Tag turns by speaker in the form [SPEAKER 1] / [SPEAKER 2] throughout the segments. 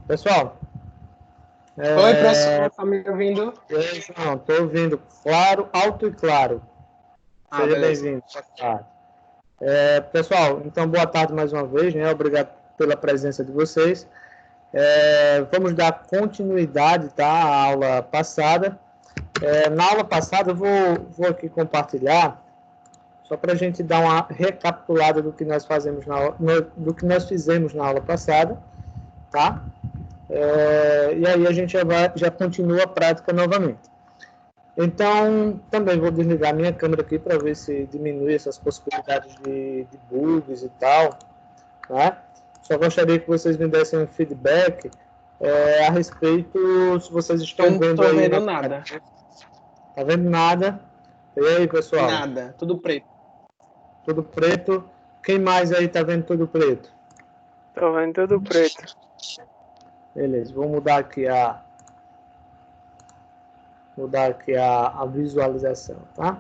[SPEAKER 1] Pessoal,
[SPEAKER 2] Oi, professor, tá me ouvindo?
[SPEAKER 1] estou ouvindo claro, alto e claro.
[SPEAKER 2] Ah,
[SPEAKER 1] Seja
[SPEAKER 2] beleza.
[SPEAKER 1] bem-vindo. Tá. Pessoal, então boa tarde mais uma vez, né? Obrigado pela presença de vocês. Vamos dar continuidade, tá, à aula passada. Na aula passada eu vou aqui compartilhar, só para a gente dar uma recapitulada do que nós do que nós fizemos na aula passada, tá? E aí a gente já continua a prática novamente. Então, também vou desligar minha câmera aqui para ver se diminui essas possibilidades de bugs e tal, né? Só gostaria que vocês me dessem um feedback a respeito, se vocês
[SPEAKER 2] Eu
[SPEAKER 1] estão
[SPEAKER 2] não
[SPEAKER 1] vendo
[SPEAKER 2] tô
[SPEAKER 1] aí
[SPEAKER 2] vendo
[SPEAKER 1] na...
[SPEAKER 2] nada.
[SPEAKER 1] Tá vendo nada? E aí, pessoal?
[SPEAKER 2] Nada, tudo preto.
[SPEAKER 1] Tudo preto? Quem mais aí tá vendo tudo preto?
[SPEAKER 3] Tô vendo tudo preto.
[SPEAKER 1] Beleza, vou mudar aqui a visualização, tá?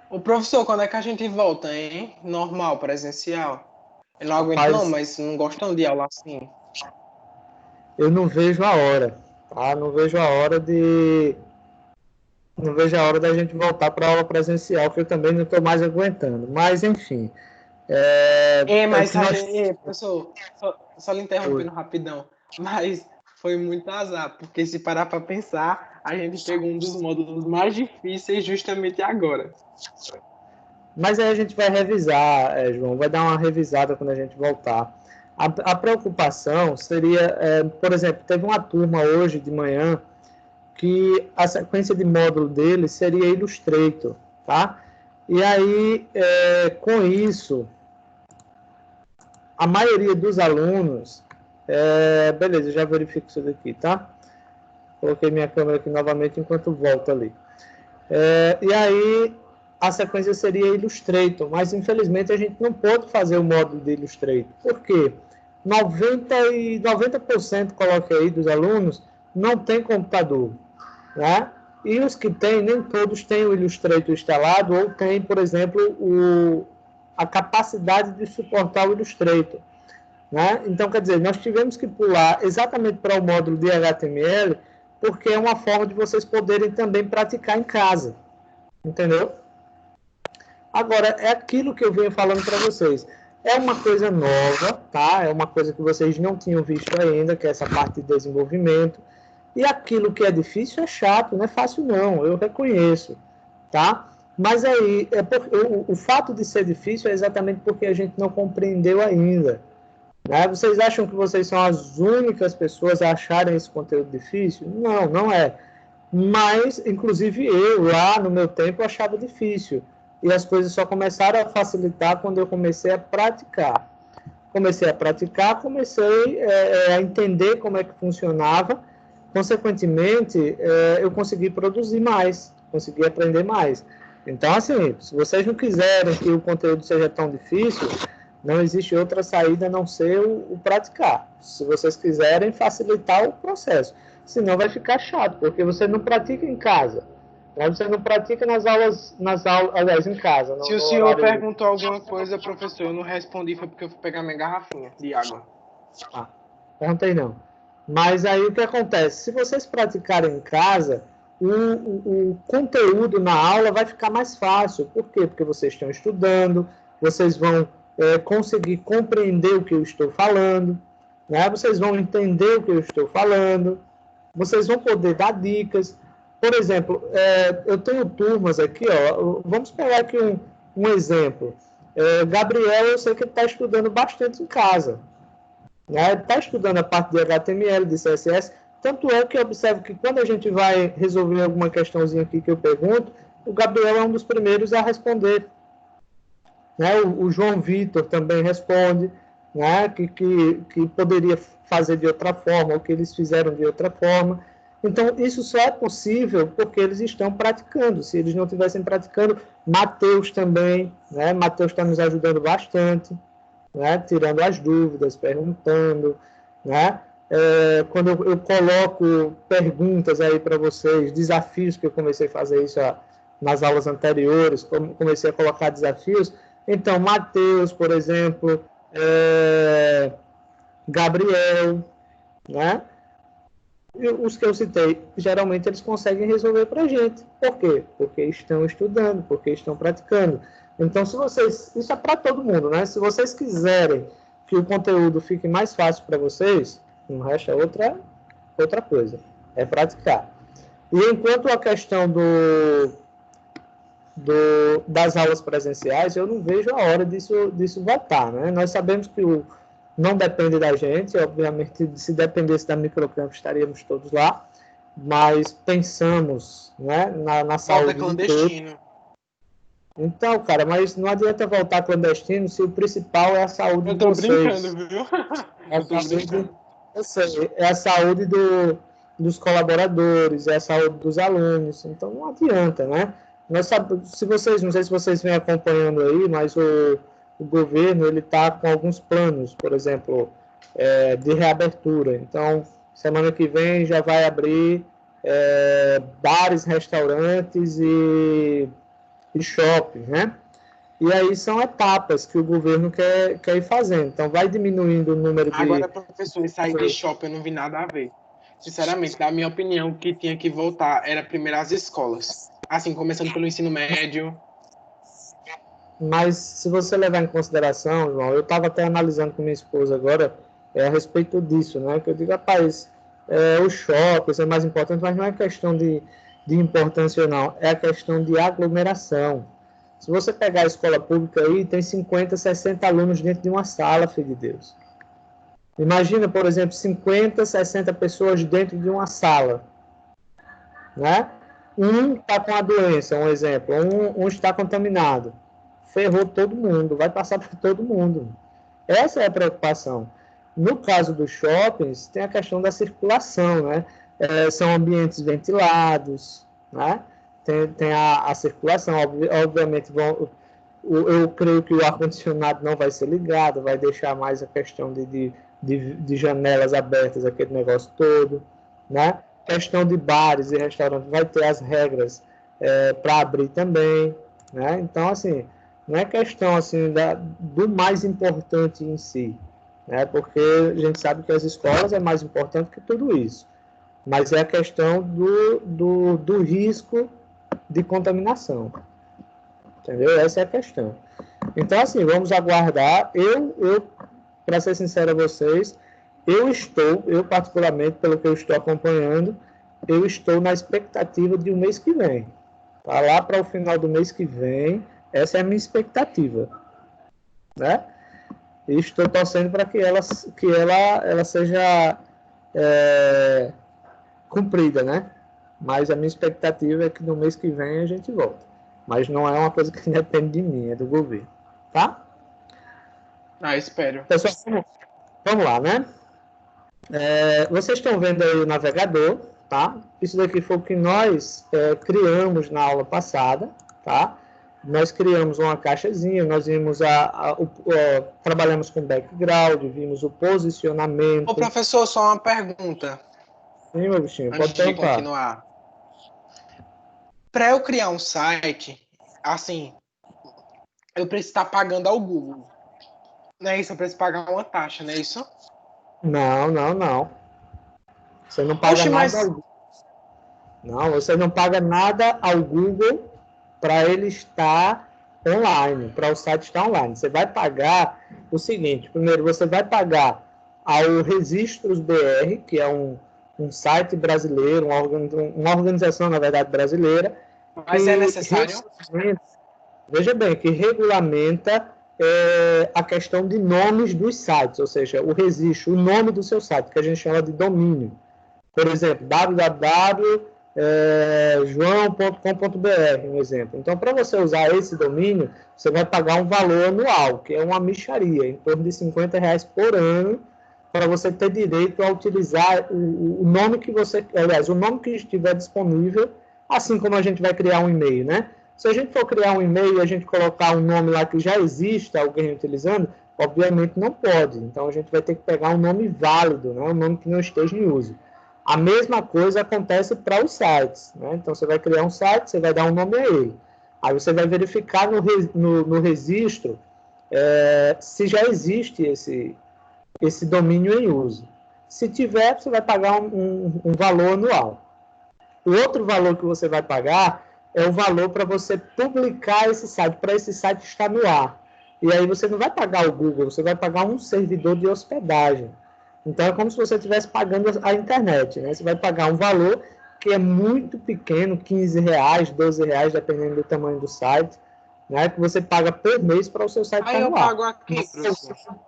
[SPEAKER 2] Ô, professor, quando é que a gente volta, hein? Normal, presencial. Eu não aguento não,
[SPEAKER 1] Rapaz,
[SPEAKER 2] mas não gostam de aula assim.
[SPEAKER 1] eu não vejo a hora, tá? Não vejo a hora da gente voltar para a aula presencial, que eu também não estou mais aguentando. Mas, enfim, é o
[SPEAKER 2] Mas
[SPEAKER 1] que
[SPEAKER 2] a
[SPEAKER 1] nós...
[SPEAKER 2] gente, professor, só lhe interrompendo rapidão, mas foi muito azar, porque se parar para pensar, a gente pegou um dos módulos mais difíceis justamente agora.
[SPEAKER 1] Mas aí a gente vai revisar, João, vai dar uma revisada quando a gente voltar. A preocupação seria, por exemplo, teve uma turma hoje de manhã que a sequência de módulo dele seria Illustrator, tá? E aí, com isso, a maioria dos alunos... beleza, já verifico isso daqui, tá? Coloquei minha câmera aqui novamente enquanto volto ali. E aí, a sequência seria Illustrator, mas infelizmente a gente não pôde fazer o módulo de Illustrator. Por quê? 90% coloque aí dos alunos não tem computador, né? E os que têm, nem todos têm o Illustrator instalado ou têm, por exemplo, a capacidade de suportar o Illustrator, né? Então, quer dizer, nós tivemos que pular exatamente para o módulo de HTML, porque é uma forma de vocês poderem também praticar em casa, entendeu? Agora, é aquilo que eu venho falando para vocês. É uma coisa nova, tá? É uma coisa que vocês não tinham visto ainda, que é essa parte de desenvolvimento. E aquilo que é difícil é chato, não é fácil não, eu reconheço, tá? Mas aí, o fato de ser difícil é exatamente porque a gente não compreendeu ainda, né? Vocês acham que vocês são as únicas pessoas a acharem esse conteúdo difícil? Não, não é. Mas, inclusive eu, lá no meu tempo, achava difícil. E as coisas só começaram a facilitar quando eu comecei a praticar. Comecei a praticar, comecei a entender como é que funcionava. Consequentemente, eu consegui produzir mais, consegui aprender mais. Então, assim, se vocês não quiserem que o conteúdo seja tão difícil, não existe outra saída a não ser o praticar. Se vocês quiserem facilitar o processo. Senão vai ficar chato, porque você não pratica em casa. Você não pratica aliás, em casa,
[SPEAKER 2] Se o
[SPEAKER 1] no
[SPEAKER 2] senhor
[SPEAKER 1] horário...
[SPEAKER 2] perguntou alguma coisa, professor, eu não respondi, foi porque eu fui pegar minha garrafinha de água.
[SPEAKER 1] Ah, perguntei não. Mas aí o que acontece? Se vocês praticarem em casa, o conteúdo na aula vai ficar mais fácil. Por quê? Porque vocês estão estudando, vocês vão conseguir compreender o que eu estou falando, né? Vocês vão entender o que eu estou falando, vocês vão poder dar dicas. Por exemplo, eu tenho turmas aqui, ó, vamos pegar aqui um exemplo. Gabriel, eu sei que ele está estudando bastante em casa, né? Está estudando a parte de HTML, de CSS, tanto é que eu observo que quando a gente vai resolver alguma questãozinha aqui que eu pergunto, o Gabriel é um dos primeiros a responder, né? O João Vitor também responde, né? Que poderia fazer de outra forma, ou que eles fizeram de outra forma. Então, isso só é possível porque eles estão praticando. Se eles não estivessem praticando, Matheus também, né? Matheus está nos ajudando bastante, né? Tirando as dúvidas, perguntando, né? Quando eu coloco perguntas aí para vocês, desafios, que eu comecei a fazer isso nas aulas anteriores, comecei a colocar desafios, Então, Mateus, por exemplo, Gabriel, né? E os que eu citei, geralmente eles conseguem resolver para a gente. Por quê? Porque estão estudando, porque estão praticando. Então, se vocês... Isso é para todo mundo, né? Se vocês quiserem que o conteúdo fique mais fácil para vocês, não resta outra coisa. É praticar. E enquanto a questão das aulas presenciais, eu não vejo a hora disso voltar, né? Nós sabemos que não depende da gente, obviamente, se dependesse da Microcampo, estaríamos todos lá, mas pensamos, né, na saúde
[SPEAKER 2] clandestino.
[SPEAKER 1] Então, cara, mas não adianta voltar clandestino se o principal é a saúde de vocês.
[SPEAKER 2] Eu tô brincando, viu?
[SPEAKER 1] Eu tô brincando. Eu sei, é a saúde dos colaboradores, é a saúde dos alunos, então não adianta, né? Nós sabemos, não sei se vocês vêm acompanhando aí, mas o governo ele está com alguns planos, por exemplo, de reabertura. Então, semana que vem já vai abrir bares, restaurantes e shoppings, né? E aí são etapas que o governo quer ir fazendo. Então, vai diminuindo o número de...
[SPEAKER 2] Agora, professor, isso aí de shopping eu não vi nada a ver. Sinceramente, na minha opinião, o que tinha que voltar era primeiro as escolas. Assim, começando pelo ensino médio.
[SPEAKER 1] Mas se você levar em consideração, João, eu estava até analisando com minha esposa agora a respeito disso, né? Que eu digo, rapaz, o shopping é mais importante, mas não é questão de importância ou não, é a questão de aglomeração. Se você pegar a escola pública aí, tem 50, 60 alunos dentro de uma sala, filho de Deus. Imagina, por exemplo, 50, 60 pessoas dentro de uma sala, né? Um está com a doença, um exemplo, um está contaminado. Ferrou todo mundo, vai passar por todo mundo. Essa é a preocupação. No caso dos shoppings, tem a questão da circulação, né? São ambientes ventilados, né? Tem a circulação, obviamente, eu creio que o ar-condicionado não vai ser ligado, vai deixar mais a questão de janelas abertas, aquele negócio todo, né? Questão de bares e restaurantes, vai ter as regras para abrir também, né? Então, assim, não é questão assim do mais importante em si, né? Porque a gente sabe que as escolas é mais importante que tudo isso, mas é a questão do risco de contaminação, entendeu? Essa é a questão. Então, assim, vamos aguardar. Eu para ser sincero a vocês, eu particularmente, pelo que eu estou acompanhando, eu estou na expectativa de um mês que vem. Tá lá para o final do mês que vem, essa é a minha expectativa, né? E estou torcendo para que ela seja cumprida, né? Mas a minha expectativa é que no mês que vem a gente volta. Mas não é uma coisa que depende de mim, é do governo, tá?
[SPEAKER 2] Espero.
[SPEAKER 1] Pessoal, vamos lá, né? Vocês estão vendo aí o navegador, tá? Isso daqui foi o que nós criamos na aula passada, tá? Nós criamos uma caixazinha, nós vimos trabalhamos com background, vimos o posicionamento.
[SPEAKER 2] Ô, professor, só uma pergunta.
[SPEAKER 1] Sim, meu bichinho,
[SPEAKER 2] antes
[SPEAKER 1] pode
[SPEAKER 2] de continuar. Para eu criar um site, assim, eu preciso estar pagando ao Google. Não é isso? Eu preciso pagar uma taxa, não é isso?
[SPEAKER 1] Não. Você não paga nada ao Google. Não, você não paga nada ao Google para ele estar online, para o site estar online. Você vai pagar o seguinte: primeiro, você vai pagar ao Registros BR, que é um site brasileiro, uma organização, na verdade, brasileira.
[SPEAKER 2] Mas é necessário?
[SPEAKER 1] Veja bem, que regulamenta a questão de nomes dos sites, ou seja, o registro, o nome do seu site, que a gente chama de domínio. Por exemplo, www.joão.com.br, um exemplo. Então, para você usar esse domínio, você vai pagar um valor anual, que é uma mixaria, em torno de R$50 por ano, para você ter direito a utilizar o nome que você... Aliás, o nome que estiver disponível, assim como a gente vai criar um e-mail, né? Se a gente for criar um e-mail e a gente colocar um nome lá que já existe alguém utilizando, obviamente não pode. Então, a gente vai ter que pegar um nome válido, né? Um nome que não esteja em uso. A mesma coisa acontece para os sites, né? Então, você vai criar um site, você vai dar um nome a ele. Aí você vai verificar no registro se já existe esse domínio em uso. Se tiver, você vai pagar um valor anual. O outro valor que você vai pagar é o valor para você publicar esse site, para esse site estar no ar. E aí você não vai pagar o Google, você vai pagar um servidor de hospedagem. Então é como se você estivesse pagando a internet, né? Você vai pagar um valor que é muito pequeno, R$ 15, R$ 12, dependendo do tamanho do site, né? Que você paga por mês para o seu site estar
[SPEAKER 2] Aí eu
[SPEAKER 1] no ar.
[SPEAKER 2] pago aqui, professor.
[SPEAKER 1] Então,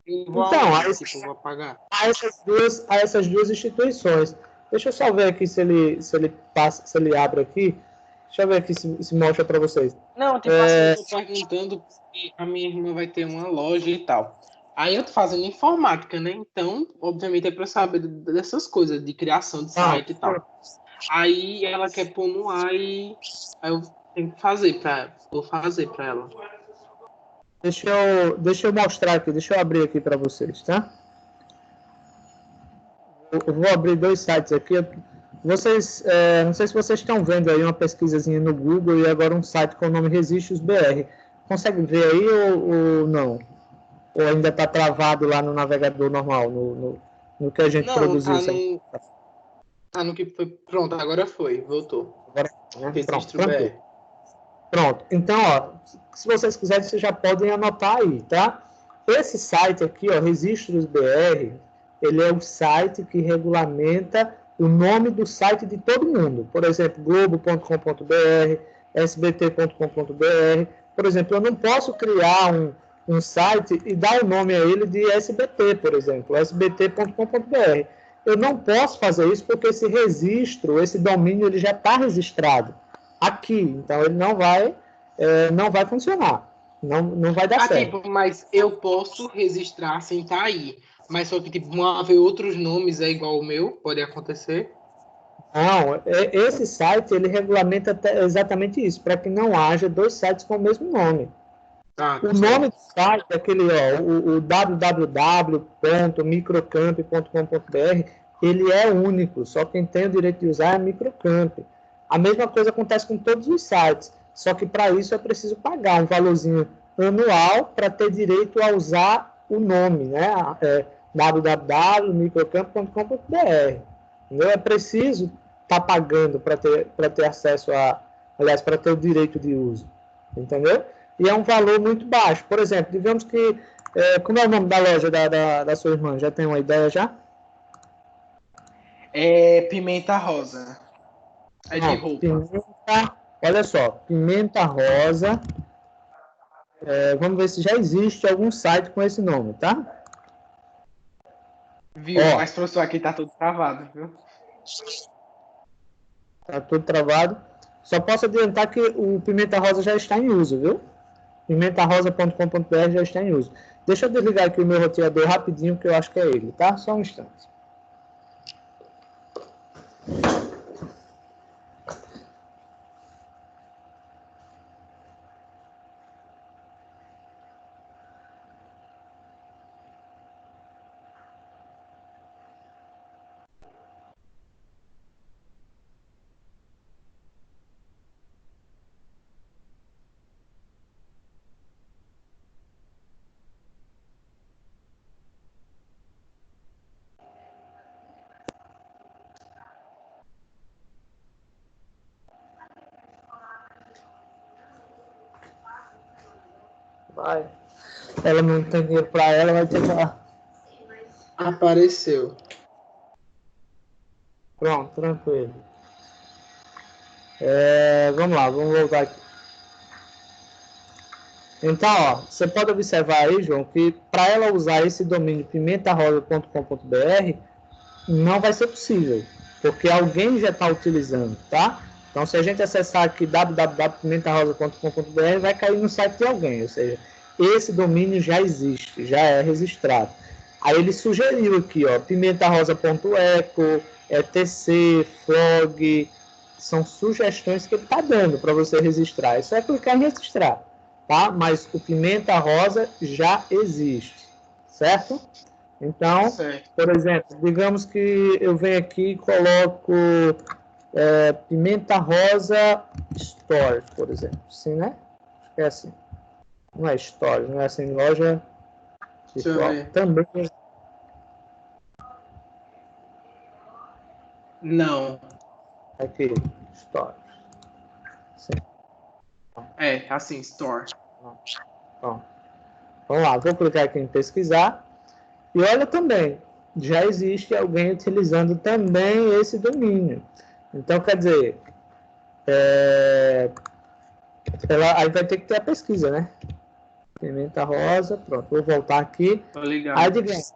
[SPEAKER 2] Eu vou pagar.
[SPEAKER 1] a essas duas instituições. Deixa eu só ver aqui se ele abre aqui. Deixa eu ver aqui se mostra para vocês.
[SPEAKER 2] Não, tipo assim, eu tô perguntando porque a minha irmã vai ter uma loja e tal. Aí eu tô fazendo informática, né? Então, obviamente, é pra eu saber dessas coisas, de criação de site e tal. Aí ela quer pôr no ar e aí eu tenho que vou fazer pra ela.
[SPEAKER 1] Deixa eu mostrar aqui, deixa eu abrir aqui para vocês, tá? Eu vou abrir dois sites aqui. Vocês, não sei se vocês estão vendo aí uma pesquisazinha no Google e agora um site com o nome Registros BR. Consegue ver aí ou não? Ou ainda está travado lá no navegador normal, no que a gente produziu?
[SPEAKER 2] Tá no que foi. Pronto, agora foi, voltou.
[SPEAKER 1] Agora, né?
[SPEAKER 2] Registro BR.
[SPEAKER 1] Pronto. Então, ó, se vocês quiserem, vocês já podem anotar aí, tá? Esse site aqui, ó, Registros BR, ele é o site que regulamenta o nome do site de todo mundo. Por exemplo, globo.com.br, sbt.com.br. Por exemplo, eu não posso criar um site e dar o nome a ele de SBT, por exemplo, sbt.com.br. Eu não posso fazer isso porque esse registro, esse domínio, ele já está registrado aqui. Então, ele não vai funcionar. Não vai dar certo.
[SPEAKER 2] Tipo, mas eu posso registrar sem estar aí. Mas só que, tipo, uma vez outros nomes é igual o meu, pode acontecer?
[SPEAKER 1] Não, esse site, ele regulamenta exatamente isso, para que não haja dois sites com o mesmo nome. O nome do site é aquele, ó, o www.microcamp.com.br, ele é único, só quem tem o direito de usar é a Microcamp. A mesma coisa acontece com todos os sites, só que para isso é preciso pagar um valorzinho anual para ter direito a usar o nome, né? www.microcamp.com.br. É preciso estar pagando para ter acesso para ter o direito de uso, entendeu? E é um valor muito baixo. Por exemplo, digamos que, como é o nome da loja da sua irmã? Já tem uma ideia já?
[SPEAKER 2] É Pimenta Rosa. É de roupa.
[SPEAKER 1] Olha só, Pimenta Rosa. Vamos ver se já existe algum site com esse nome, tá?
[SPEAKER 2] Viu? Mas, professor, aqui tá tudo travado, viu?
[SPEAKER 1] Tá tudo travado. Só posso adiantar que o Pimenta Rosa já está em uso, viu? Pimentarosa.com.br já está em uso. Deixa eu desligar aqui o meu roteador rapidinho, que eu acho que é ele, tá? Só um instante. Vai. Ela não tem dinheiro para ela, vai ter que...
[SPEAKER 2] Apareceu.
[SPEAKER 1] Pronto, tranquilo. Vamos lá, vamos voltar aqui. Então, ó, você pode observar aí, João, que para ela usar esse domínio pimentarosa.com.br não vai ser possível, porque alguém já está utilizando, tá? Então, se a gente acessar aqui www.pimentarosa.com.br, vai cair no site de alguém, ou seja, esse domínio já existe, já é registrado. Aí ele sugeriu aqui, ó, pimentarosa.eco, etc, flog, são sugestões que ele está dando para você registrar. Isso é clicar em registrar, tá? Mas o Pimenta Rosa já existe, certo? Então, por exemplo, digamos que eu venho aqui e coloco Pimenta Rosa Store, por exemplo. Sim, né? Acho que é assim. Não é Store, não é assim, loja virtual. Também.
[SPEAKER 2] Não.
[SPEAKER 1] Aqui, Store. Sim.
[SPEAKER 2] Assim, Store.
[SPEAKER 1] Bom, vamos lá, vou clicar aqui em pesquisar. E olha também, já existe alguém utilizando também esse domínio. Então, quer dizer, aí vai ter que ter a pesquisa, né? Pimenta Rosa, pronto, vou voltar aqui.
[SPEAKER 2] Tô ligado.
[SPEAKER 1] Aí, digamos,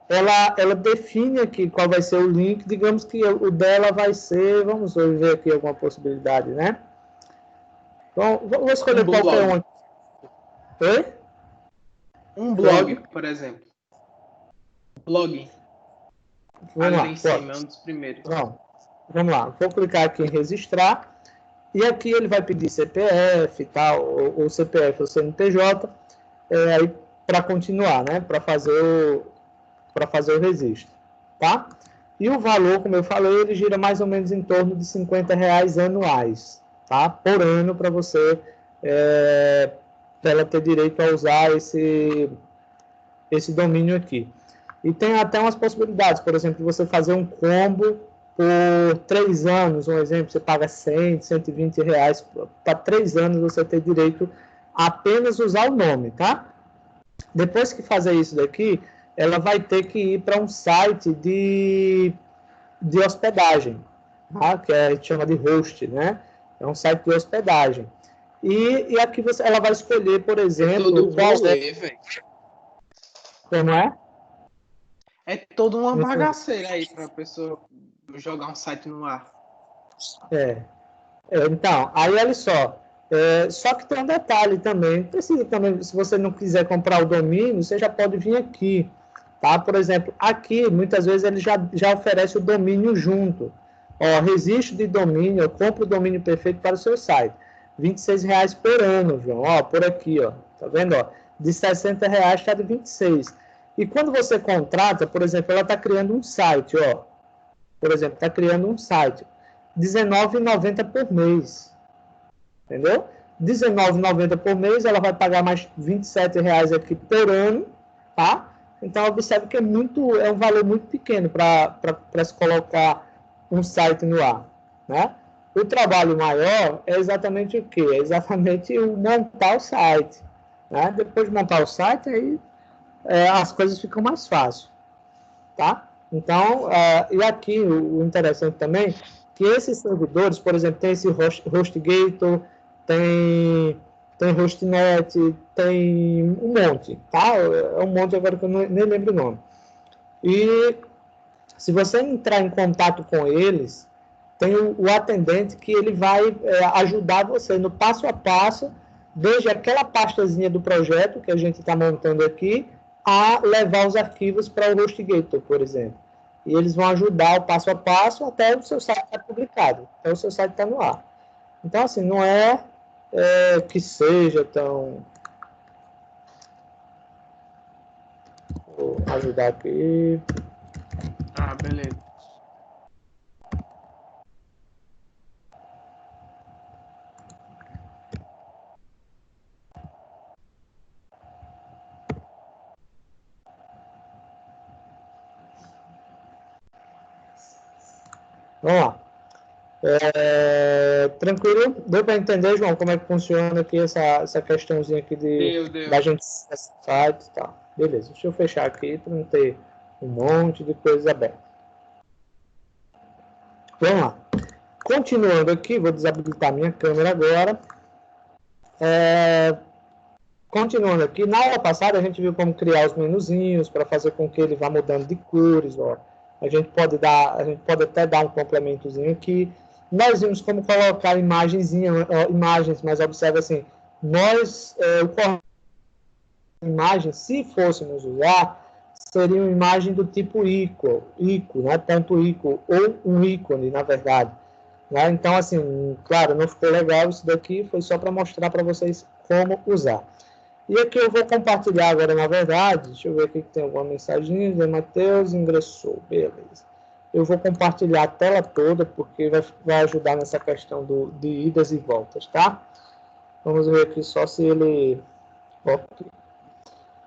[SPEAKER 1] ela define aqui qual vai ser o link, digamos que o dela vai ser, vamos ver aqui alguma possibilidade, né? Então, vou escolher qualquer um aqui. Oi?
[SPEAKER 2] Um blog, por exemplo. Blog.
[SPEAKER 1] Vamos lá,
[SPEAKER 2] em cima, é um dos primeiros.
[SPEAKER 1] Pronto. Vamos lá, vou clicar aqui em registrar. E aqui ele vai pedir CPF e tal, ou CPF ou CNPJ, aí para continuar, né? Para fazer o registro, tá? E o valor, como eu falei, ele gira mais ou menos em torno de R$50 anuais, tá? Por ano para você, para ela ter direito a usar esse domínio aqui. E tem até umas possibilidades, por exemplo, você fazer um combo por 3 anos, um exemplo, você paga 100, 120 reais, para 3 anos você ter direito a apenas usar o nome, tá? Depois que fazer isso daqui, ela vai ter que ir para um site de hospedagem, tá? Que a gente chama de host, né? É um site de hospedagem. E aqui ela vai escolher, por exemplo,
[SPEAKER 2] qual velho.
[SPEAKER 1] Como é?
[SPEAKER 2] É toda uma bagaceira aí para a pessoa jogar um site no ar.
[SPEAKER 1] Então, aí olha só. Só que tem um detalhe também. Precisa também, se você não quiser comprar o domínio, você já pode vir aqui. Tá? Por exemplo, aqui, muitas vezes, ele já oferece o domínio junto. Ó, registro de domínio, eu compro o domínio perfeito para o seu site. R$26 por ano, João. Ó, por aqui, ó. Tá vendo? Ó? De R$60 está de 26. E quando você contrata, por exemplo, ela está criando um site, ó. Por exemplo, está criando um site. R$19,90 por mês. Entendeu? R$19,90 por mês, ela vai pagar mais R$27 aqui por ano, tá? Então, observe que é um valor muito pequeno para se colocar um site no ar, né? O trabalho maior é exatamente o quê? É exatamente o montar o site, né? Depois de montar o site, aí as coisas ficam mais fáceis, tá? Então, e aqui o interessante também, que esses servidores, por exemplo, tem esse HostGator, tem Hostnet, tem um monte, tá? É um monte agora que eu nem lembro o nome. E se você entrar em contato com eles, tem o atendente que ele vai ajudar você no passo a passo, desde aquela pastazinha do projeto que a gente está montando aqui, a levar os arquivos para o HostGator, por exemplo. E eles vão ajudar o passo a passo até o seu site estar publicado, até o seu site estar no ar. Então, assim, não é que seja tão... Vou ajudar aqui.
[SPEAKER 2] Beleza.
[SPEAKER 1] Vamos lá. Tranquilo? Deu para entender, João, como é que funciona aqui essa questãozinha aqui da gente site e tal. Beleza, deixa eu fechar aqui para não ter um monte de coisa aberta. Vamos lá. Continuando aqui, vou desabilitar minha câmera agora. Continuando aqui, na aula passada a gente viu como criar os menuzinhos para fazer com que ele vá mudando de cores. Ó. A gente pode até dar um complementozinho aqui. Nós vimos como colocar imagens, mas observe assim, imagens, se fôssemos usar, seria uma imagem do tipo ico, né? Ponto ico, ou um ícone, na verdade. Né? Então, assim, claro, não ficou legal isso daqui, foi só para mostrar para vocês como usar. E aqui eu vou compartilhar agora, na verdade, deixa eu ver aqui que tem alguma mensagem, Zé Matheus ingressou, beleza. eu vou compartilhar a tela toda, porque vai ajudar nessa questão de idas e voltas, tá? Vamos ver aqui só se ele... Ok.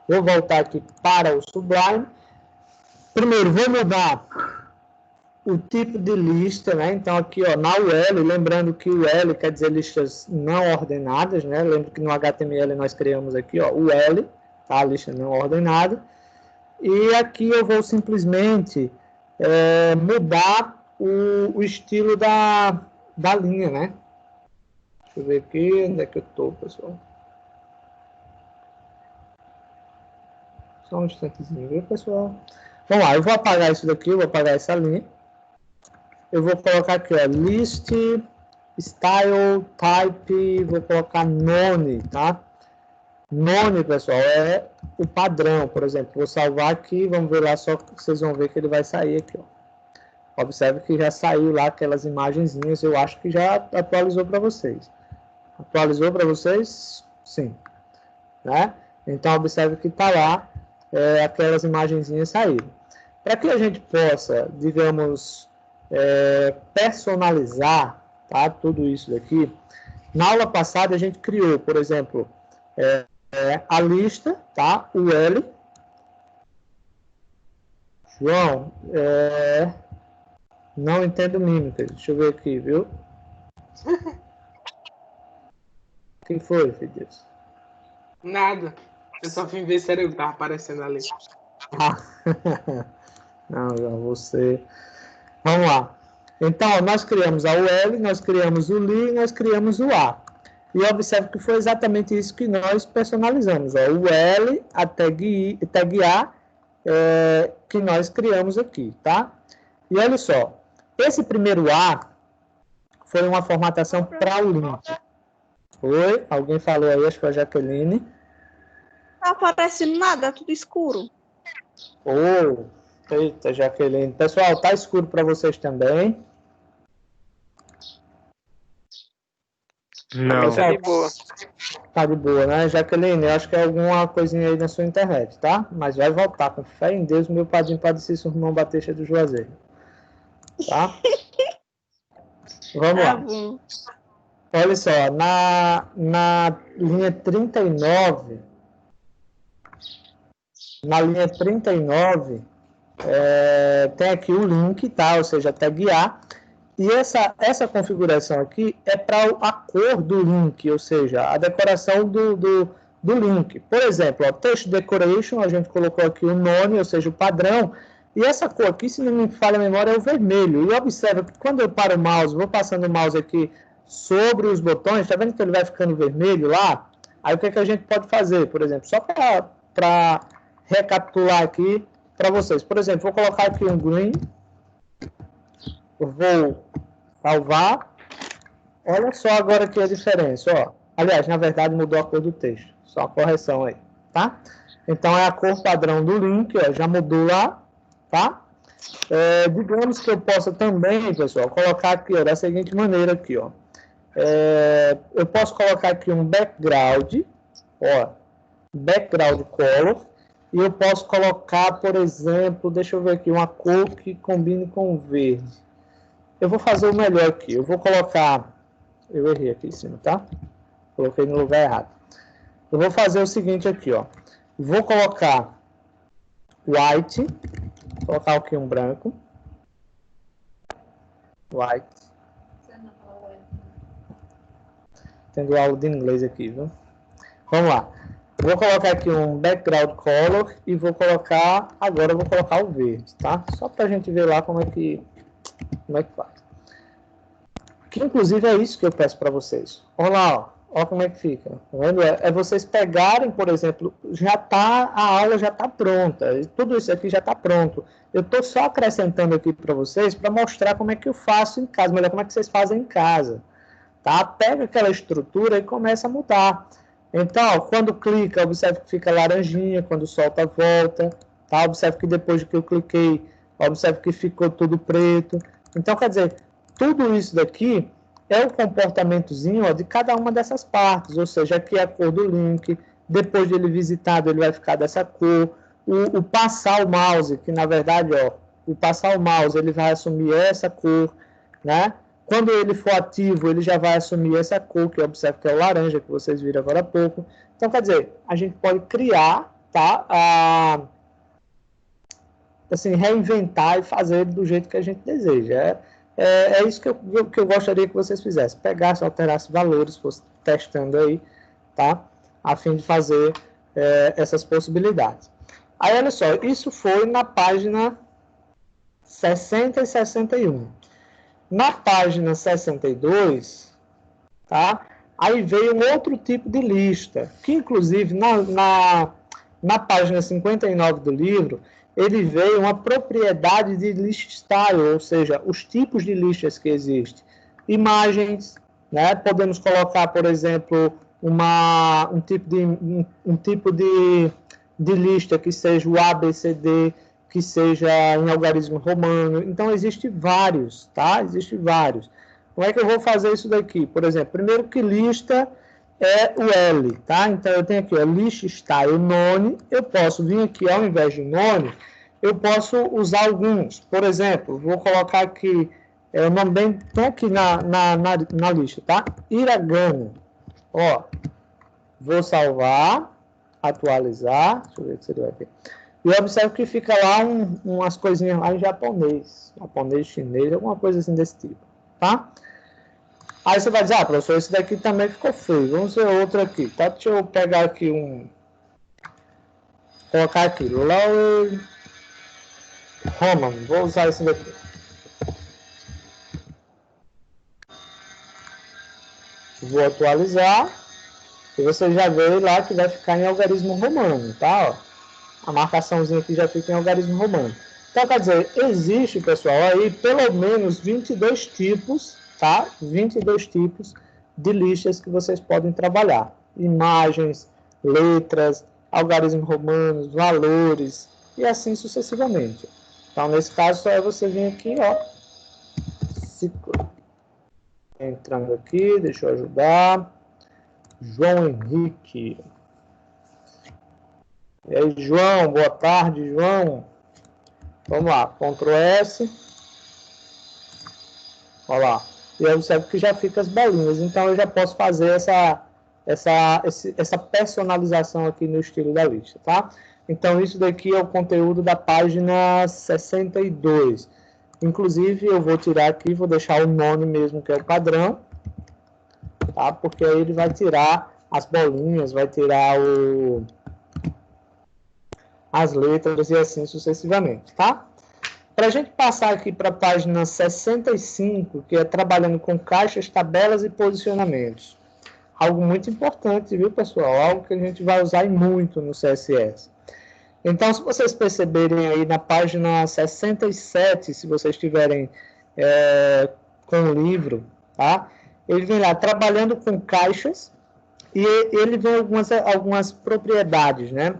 [SPEAKER 1] Vou voltar aqui para o Sublime. Primeiro, vou mudar o tipo de lista, né? Então, aqui, ó, na UL, lembrando que o L quer dizer listas não ordenadas, né? Lembra que no HTML nós criamos aqui, ó, o L, tá? A lista não ordenada. E aqui eu vou simplesmente mudar o estilo da linha, né? Deixa eu ver aqui, onde é que eu estou, pessoal? Só um instantezinho, viu, pessoal? Vamos lá, eu vou apagar isso daqui, eu vou apagar essa linha. Eu vou colocar aqui, ó, list, style, type, vou colocar none, tá? None, pessoal, é o padrão, por exemplo. Vou salvar aqui, vamos ver lá, só que vocês vão ver que ele vai sair aqui, ó. Observe que já saiu lá aquelas imagenzinhas, eu acho que já atualizou para vocês. Atualizou para vocês? Sim. Né? Então, observe que está lá, aquelas imagenzinhas saíram. Para que a gente possa, digamos, personalizar, tá, tudo isso daqui, na aula passada a gente criou, por exemplo, a lista, tá, o L. João, não entendo mímica, deixa eu ver aqui, viu? Quem foi, filho?
[SPEAKER 2] Nada. Eu só vim ver se era eu que tava aparecendo ali.
[SPEAKER 1] Não, João, você... Vamos lá. Então, nós criamos a UL, nós criamos o LI, nós criamos o A. E observe que foi exatamente isso que nós personalizamos. Ó, o L, a tag A, que nós criamos aqui, tá? E olha só, esse primeiro A foi uma formatação para o link. Oi? Alguém falou aí, acho que foi a Jaqueline.
[SPEAKER 4] Não aparece nada, é tudo escuro.
[SPEAKER 1] Oh, eita, Jaqueline. Pessoal, tá escuro para vocês também?
[SPEAKER 3] Não. Tá de boa.
[SPEAKER 1] Tá de boa, né? Jaqueline, eu acho que é alguma coisinha aí na sua internet, tá? Mas vai voltar, com fé em Deus, meu padrinho Padre Cícero, irmão Batista do Juazeiro. Tá? Vamos lá.
[SPEAKER 4] Bom.
[SPEAKER 1] Olha só, na linha 39, tem aqui o link, tá? Ou seja, tag A. E essa configuração aqui é para a cor do link, ou seja, a decoração do link. Por exemplo, ó, Text Decoration, a gente colocou aqui o none, ou seja, o padrão. E essa cor aqui, se não me falha a memória, é o vermelho. E observa que quando eu paro o mouse, vou passando o mouse aqui sobre os botões, tá vendo que ele vai ficando vermelho lá? Aí o que a gente pode fazer, por exemplo, só para recapitular aqui para vocês. Por exemplo, vou colocar aqui um green, eu vou salvar. Olha só agora aqui a diferença, ó. Aliás, na verdade mudou a cor do texto, só a correção aí, tá? Então é a cor padrão do link, ó, já mudou lá, tá? Digamos que eu possa também, pessoal, colocar aqui, ó, da seguinte maneira aqui, ó. Eu posso colocar aqui um background, ó, background color, e eu posso colocar, por exemplo, deixa eu ver aqui, uma cor que combine com o verde. Eu vou fazer o melhor aqui, eu vou colocar, eu errei aqui em cima, tá? Coloquei no lugar errado. Eu vou fazer o seguinte aqui, ó, vou colocar white, vou colocar aqui um branco, white. Tendo aula de inglês aqui, viu? Vamos lá. Vou colocar aqui um background color e vou colocar, agora eu vou colocar o verde, tá? Só pra gente ver lá como é que faz. Que inclusive é isso que eu peço para vocês. Olha lá, ó como é que fica. Tá vendo? É vocês pegarem, por exemplo, a aula já está pronta. E tudo isso aqui já está pronto. Eu estou só acrescentando aqui para vocês para mostrar como é que eu faço em casa, melhor como é que vocês fazem em casa. Tá? Pega aquela estrutura e começa a mudar. Então, quando clica, observe que fica laranjinha, quando solta, volta. Tá? Observe que depois que eu cliquei, observe que ficou tudo preto. Então, quer dizer, tudo isso daqui é o comportamentozinho, ó, de cada uma dessas partes. Ou seja, aqui é a cor do link, depois de ele visitado, ele vai ficar dessa cor. O passar o mouse, que na verdade, ó, o passar o mouse, ele vai assumir essa cor, né? Quando ele for ativo, ele já vai assumir essa cor, que observa que é o laranja, que vocês viram agora há pouco. Então, quer dizer, a gente pode criar, tá? Assim, reinventar e fazer do jeito que a gente deseja. É isso que eu gostaria que vocês fizessem. Pegassem, alterassem valores, fossem testando aí, tá? A fim de fazer essas possibilidades. Aí, olha só, isso foi na página 60 e 61. Na página 62, tá? Aí veio um outro tipo de lista, que inclusive na página 59 do livro, ele veio uma propriedade de list style, ou seja, os tipos de listas que existem. Imagens, né? Podemos colocar, por exemplo, um tipo de lista que seja o ABCD, que seja em algarismo romano. Então, existem vários, tá? Existem vários. Como é que eu vou fazer isso daqui? Por exemplo, primeiro que lista é o L, tá? Então, eu tenho aqui, ó, list style none. Eu posso vir aqui, ao invés de none, eu posso usar alguns. Por exemplo, vou colocar aqui, o nome bem, tem aqui na lista, tá? Hiragana. Ó, vou salvar, atualizar, deixa eu ver se ele vai ter. E observo que fica lá umas coisinhas lá em japonês, chinês, alguma coisa assim desse tipo, tá? Aí você vai dizer, professor, esse daqui também ficou feio, vamos ver outro aqui, tá? Deixa eu pegar aqui colocar aqui, Lower Roman, vou usar esse daqui. Vou atualizar, e você já vê lá que vai ficar em algarismo romano, tá? Ó. A marcaçãozinha aqui já fica em algarismo romano. Então, quer dizer, existe, pessoal, aí pelo menos 22 tipos, tá? 22 tipos de listas que vocês podem trabalhar. Imagens, letras, algarismos romanos, valores, e assim sucessivamente. Então, nesse caso, só é você vir aqui, ó. Ciclo. Entrando aqui, deixa eu ajudar. João Henrique. E aí, João, boa tarde, João. Vamos lá, Ctrl S. Olha lá. E eu observo que já fica as bolinhas. Então, eu já posso fazer essa personalização aqui no estilo da lista, tá? Então, isso daqui é o conteúdo da página 62. Inclusive, eu vou tirar aqui, vou deixar o nome mesmo, que é o padrão, tá? Porque aí ele vai tirar as bolinhas, vai tirar as letras e assim sucessivamente, tá? Para a gente passar aqui para a página 65, que é trabalhando com caixas, tabelas e posicionamentos. Algo muito importante, viu, pessoal? Algo que a gente vai usar muito no CSS. Então, se vocês perceberem aí na página 67, se vocês estiverem com o livro, tá? Ele vem lá trabalhando com caixas e ele vem algumas propriedades, né?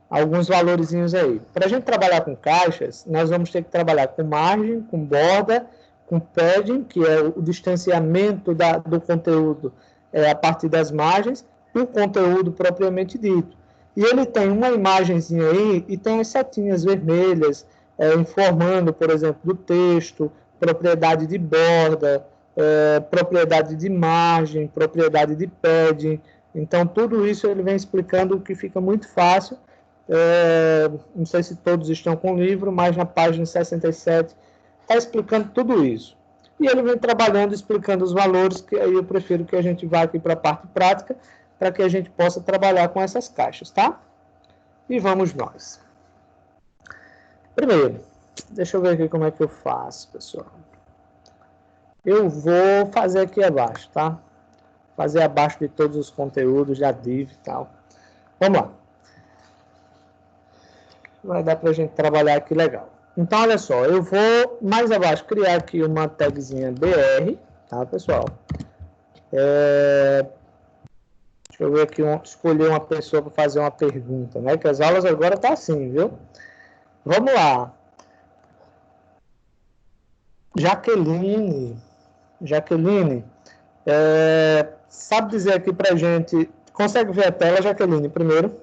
[SPEAKER 1] Alguns valorzinhos aí. Para a gente trabalhar com caixas, nós vamos ter que trabalhar com margem, com borda, com padding, que é o distanciamento do conteúdo a partir das margens, e o conteúdo propriamente dito. E ele tem uma imagenzinha aí e tem as setinhas vermelhas, informando, por exemplo, do texto, propriedade de borda, propriedade de margem, propriedade de padding. Então, tudo isso ele vem explicando, que fica muito fácil. Não sei se todos estão com o livro, mas na página 67 está explicando tudo isso. E ele vem trabalhando, explicando os valores, que aí eu prefiro que a gente vá aqui para a parte prática, para que a gente possa trabalhar com essas caixas, tá? E vamos nós. Primeiro, deixa eu ver aqui como é que eu faço, pessoal. Eu vou fazer aqui abaixo, tá? Fazer abaixo de todos os conteúdos da div e tal. Vamos lá. Vai dar para a gente trabalhar aqui legal. Então, olha só, eu vou mais abaixo criar aqui uma tagzinha BR, tá, pessoal? Deixa eu ver aqui, escolher uma pessoa para fazer uma pergunta, né? Que as aulas agora tá assim, viu? Vamos lá. Jaqueline, sabe dizer aqui pra gente, consegue ver a tela, Jaqueline, primeiro?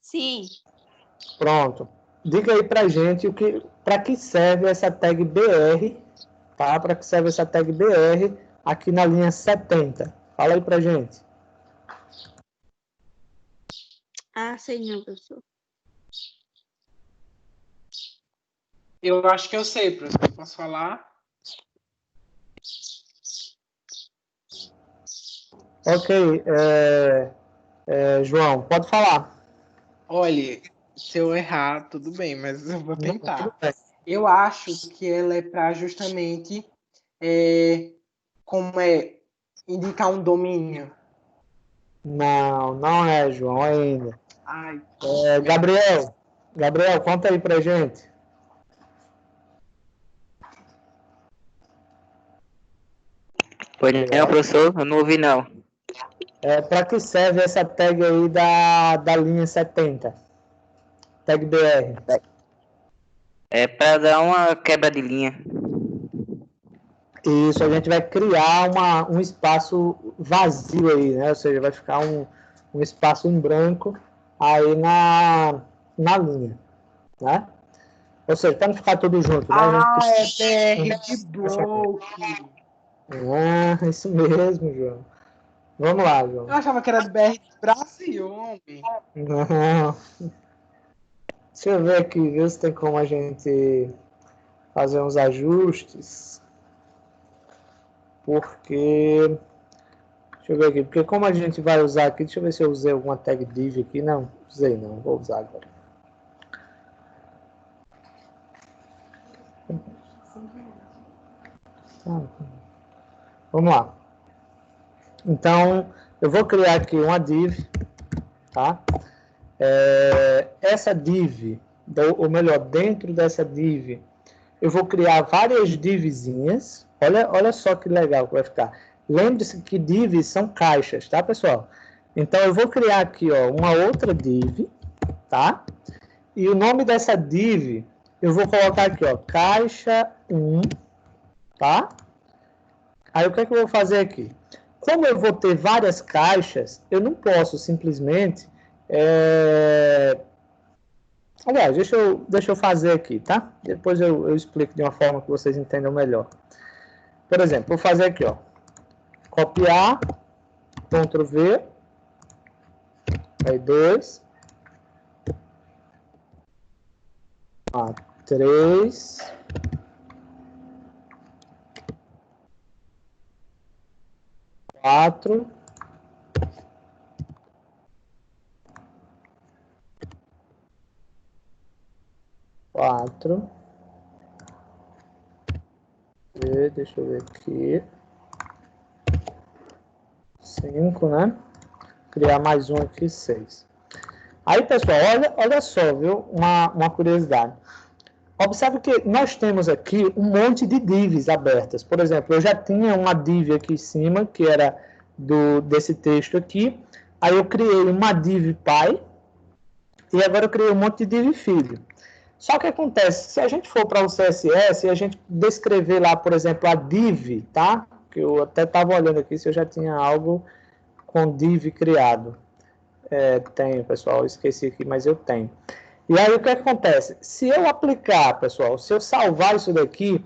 [SPEAKER 4] Sim.
[SPEAKER 1] Pronto. Diga aí pra gente para que serve essa tag BR, tá? Para que serve essa tag BR aqui na linha 70? Fala aí pra gente.
[SPEAKER 4] Ah, sei não, professor.
[SPEAKER 2] Eu acho que eu sei, professor. Posso falar?
[SPEAKER 1] Ok, João, pode falar.
[SPEAKER 2] Olha, se eu errar, tudo bem, mas eu vou
[SPEAKER 1] Não, tudo
[SPEAKER 2] tentar.
[SPEAKER 1] bem.
[SPEAKER 2] Eu acho que ela é para justamente indicar um domínio.
[SPEAKER 1] Não, não é, João, ainda.
[SPEAKER 2] Ai,
[SPEAKER 1] Gabriel, conta aí pra gente.
[SPEAKER 5] Pois não, professor, eu não ouvi não.
[SPEAKER 1] Para que serve essa tag aí da linha 70? Tag BR.
[SPEAKER 5] É para dar uma quebra de linha.
[SPEAKER 1] Isso, a gente vai criar um espaço vazio aí, né? Ou seja, vai ficar um espaço em branco aí na linha, né? Ou seja, para não ficar tudo junto, né?
[SPEAKER 2] é BR de bloco.
[SPEAKER 1] Isso mesmo, João. Vamos lá, João.
[SPEAKER 2] Eu achava que era BR de Brasil, homem.
[SPEAKER 1] Não. Deixa eu ver aqui, ver se tem como a gente fazer uns ajustes. Porque... Deixa eu ver aqui, porque como a gente vai usar aqui, deixa eu ver se eu usei alguma tag div aqui. Não, usei não, vou usar agora. Vamos lá. Então, eu vou criar aqui uma div, tá? Essa div, ou melhor, dentro dessa div, eu vou criar várias divzinhas. Olha só que legal que vai ficar. Lembre-se que divs são caixas, tá, pessoal? Então, eu vou criar aqui, ó, uma outra div, tá? E o nome dessa div, eu vou colocar aqui, ó, caixa 1, tá? Aí, o que é que eu vou fazer aqui? Como eu vou ter várias caixas, eu não posso simplesmente... Aliás, deixa eu fazer aqui, tá? Depois eu explico de uma forma que vocês entendam melhor. Por exemplo, vou fazer aqui, ó. Copiar, Ctrl V, aí 2, 3, 4, 4, deixa eu ver aqui, 5, né? Criar mais um aqui, 6. Aí, pessoal, olha só, viu? Uma curiosidade. Observe que nós temos aqui um monte de divs abertas. Por exemplo, eu já tinha uma div aqui em cima, que era desse texto aqui. Aí eu criei uma div pai, e agora eu criei um monte de div filho. Só que acontece, se a gente for para o CSS e a gente descrever lá, por exemplo, a div, tá? Que eu até estava olhando aqui se eu já tinha algo com div criado. Tenho, pessoal, eu esqueci aqui, mas eu tenho. E aí o que acontece? Se eu aplicar, pessoal, se eu salvar isso daqui,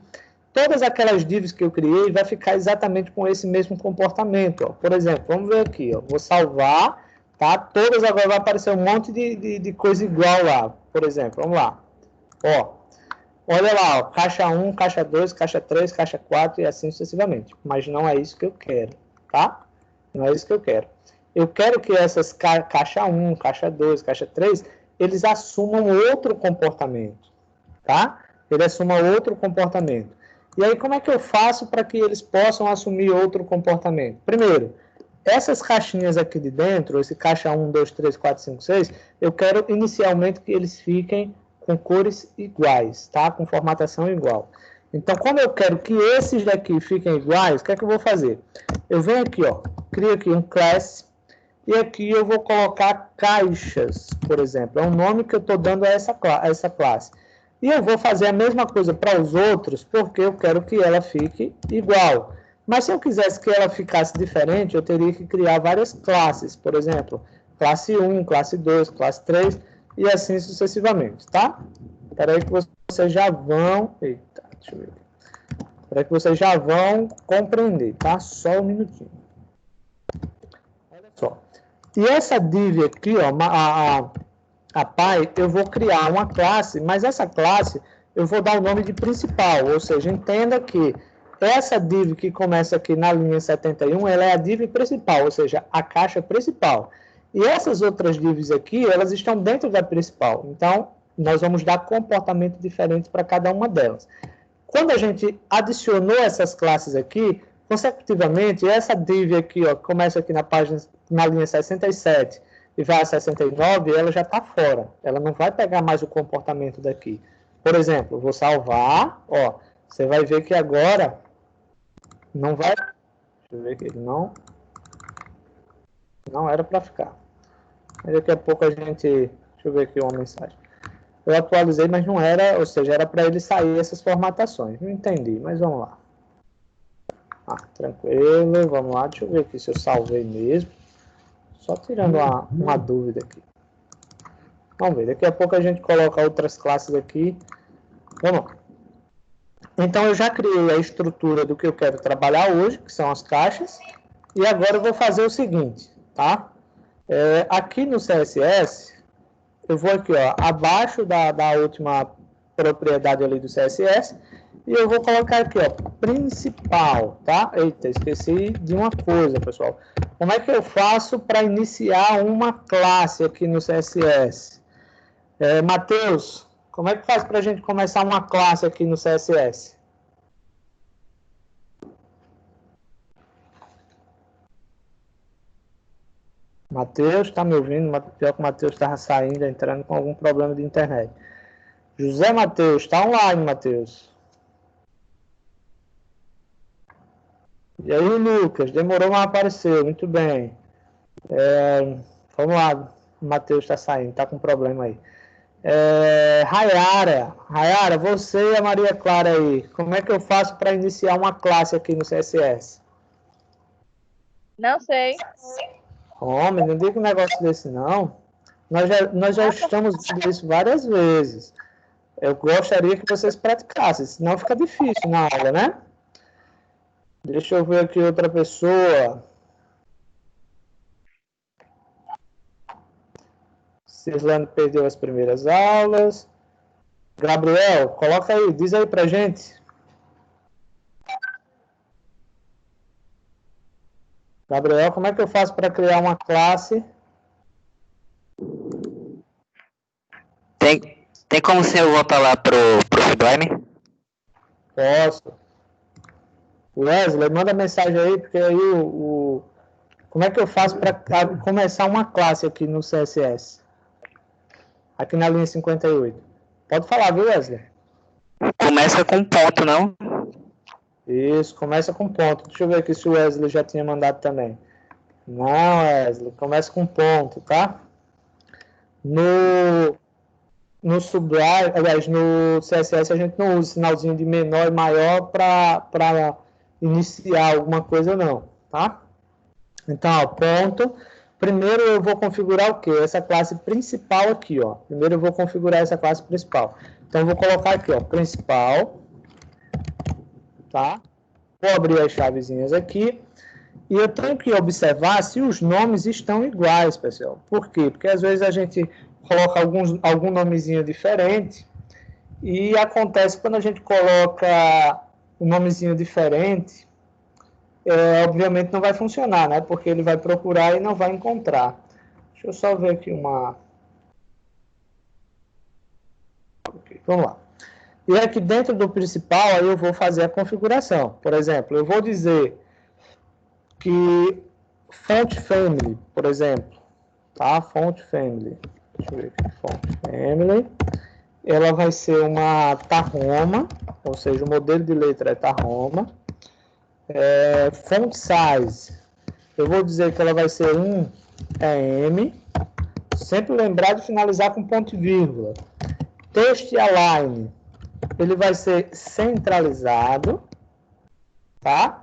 [SPEAKER 1] todas aquelas divs que eu criei vai ficar exatamente com esse mesmo comportamento. Ó. Por exemplo, vamos ver aqui, ó. Vou salvar, tá? Todas agora vai aparecer um monte de coisa igual lá. Por exemplo, vamos lá. Ó, olha lá, ó, caixa 1, caixa 2, caixa 3, caixa 4 e assim sucessivamente. Mas não é isso que eu quero, tá? Não é isso que eu quero. Eu quero que essas caixa 1, caixa 2, caixa 3, eles assumam outro comportamento, tá? Eles assumam outro comportamento. E aí, como é que eu faço para que eles possam assumir outro comportamento? Primeiro, essas caixinhas aqui de dentro, esse caixa 1, 2, 3, 4, 5, 6, eu quero inicialmente que eles fiquem com cores iguais, tá? Com formatação igual. Então, como eu quero que esses daqui fiquem iguais, o que é que eu vou fazer? Eu venho aqui, ó, crio aqui um class, e aqui eu vou colocar caixas, por exemplo. É o nome que eu estou dando a essa classe. E eu vou fazer a mesma coisa para os outros, porque eu quero que ela fique igual. Mas se eu quisesse que ela ficasse diferente, eu teria que criar várias classes. Por exemplo, classe 1, classe 2, classe 3, e assim sucessivamente, tá? Espera aí que vocês já vão... Eita, deixa eu ver aqui. Para que vocês já vão compreender, tá? Só um minutinho. Olha só. E essa div aqui, ó, a pai, eu vou criar uma classe, mas essa classe eu vou dar o nome de principal, ou seja, entenda que essa div que começa aqui na linha 71, ela é a div principal, ou seja, a caixa principal. E essas outras divs aqui, elas estão dentro da principal. Então, nós vamos dar comportamento diferente para cada uma delas. Quando a gente adicionou essas classes aqui, consecutivamente, essa div aqui, ó, começa aqui na linha 67 e vai a 69, ela já está fora. Ela não vai pegar mais o comportamento daqui. Por exemplo, vou salvar, ó, você vai ver que agora não vai... Deixa eu ver aqui, não era para ficar. Daqui a pouco a gente... Deixa eu ver aqui uma mensagem. Eu atualizei, mas não era, ou seja, era para ele sair essas formatações. Não entendi, mas vamos lá. Tranquilo, vamos lá. Deixa eu ver aqui se eu salvei mesmo. Só tirando uma dúvida aqui. Vamos ver, daqui a pouco a gente coloca outras classes aqui. Vamos lá. Então, eu já criei a estrutura do que eu quero trabalhar hoje, que são as caixas. E agora eu vou fazer o seguinte, tá? Aqui no CSS... Eu vou aqui, ó, abaixo da última propriedade ali do CSS, e eu vou colocar aqui, ó, principal, tá? Eita, esqueci de uma coisa, pessoal. Como é que eu faço para iniciar uma classe aqui no CSS? Matheus, como é que faz para a gente começar uma classe aqui no CSS? Matheus, está me ouvindo? Pior que o Matheus estava saindo, entrando com algum problema de internet. José Matheus, está online, Matheus. E aí, Lucas, demorou, mas apareceu, muito bem. Vamos lá, o Matheus está saindo, está com problema aí. Rayara, você e a Maria Clara aí, como é que eu faço para iniciar uma classe aqui no CSS?
[SPEAKER 6] Não sei.
[SPEAKER 1] Homem, não diga um negócio desse, não. Nós já estamos vendo isso várias vezes. Eu gostaria que vocês praticassem, senão fica difícil na aula, né? Deixa eu ver aqui outra pessoa. Cislane perdeu as primeiras aulas. Gabriel, coloca aí, diz aí pra gente. Gabriel, como é que eu faço para criar uma classe?
[SPEAKER 5] Tem como o senhor voltar lá pro Sublime?
[SPEAKER 1] Posso. Wesley, manda mensagem aí, porque aí como é que eu faço para começar uma classe aqui no CSS? Aqui na linha 58. Pode falar, viu, Wesley?
[SPEAKER 5] Começa com ponto, não?
[SPEAKER 1] Isso, começa com ponto. Deixa eu ver aqui se o Wesley já tinha mandado também. Não, Wesley, começa com ponto, tá? No Sublime, aliás, no CSS a gente não usa sinalzinho de menor e maior para iniciar alguma coisa, não, tá? Então, ó, ponto. Primeiro eu vou configurar o quê? Essa classe principal aqui, ó. Primeiro eu vou configurar essa classe principal. Então, eu vou colocar aqui, ó, principal, tá? Vou abrir as chavezinhas aqui. E eu tenho que observar se os nomes estão iguais, pessoal. Por quê? Porque às vezes a gente coloca algum nomezinho diferente e acontece quando a gente coloca um nomezinho diferente, obviamente não vai funcionar, né? Porque ele vai procurar e não vai encontrar. Deixa eu só ver aqui uma... Okay, vamos lá. E aqui dentro do principal, aí eu vou fazer a configuração. Por exemplo, eu vou dizer que font family, por exemplo, tá? Font family. Deixa eu ver aqui, font family. Ela vai ser uma Tahoma, ou seja, o modelo de letra é Tahoma. Font size, eu vou dizer que ela vai ser um M. Sempre lembrar de finalizar com ponto e vírgula. Text align, ele vai ser centralizado, tá?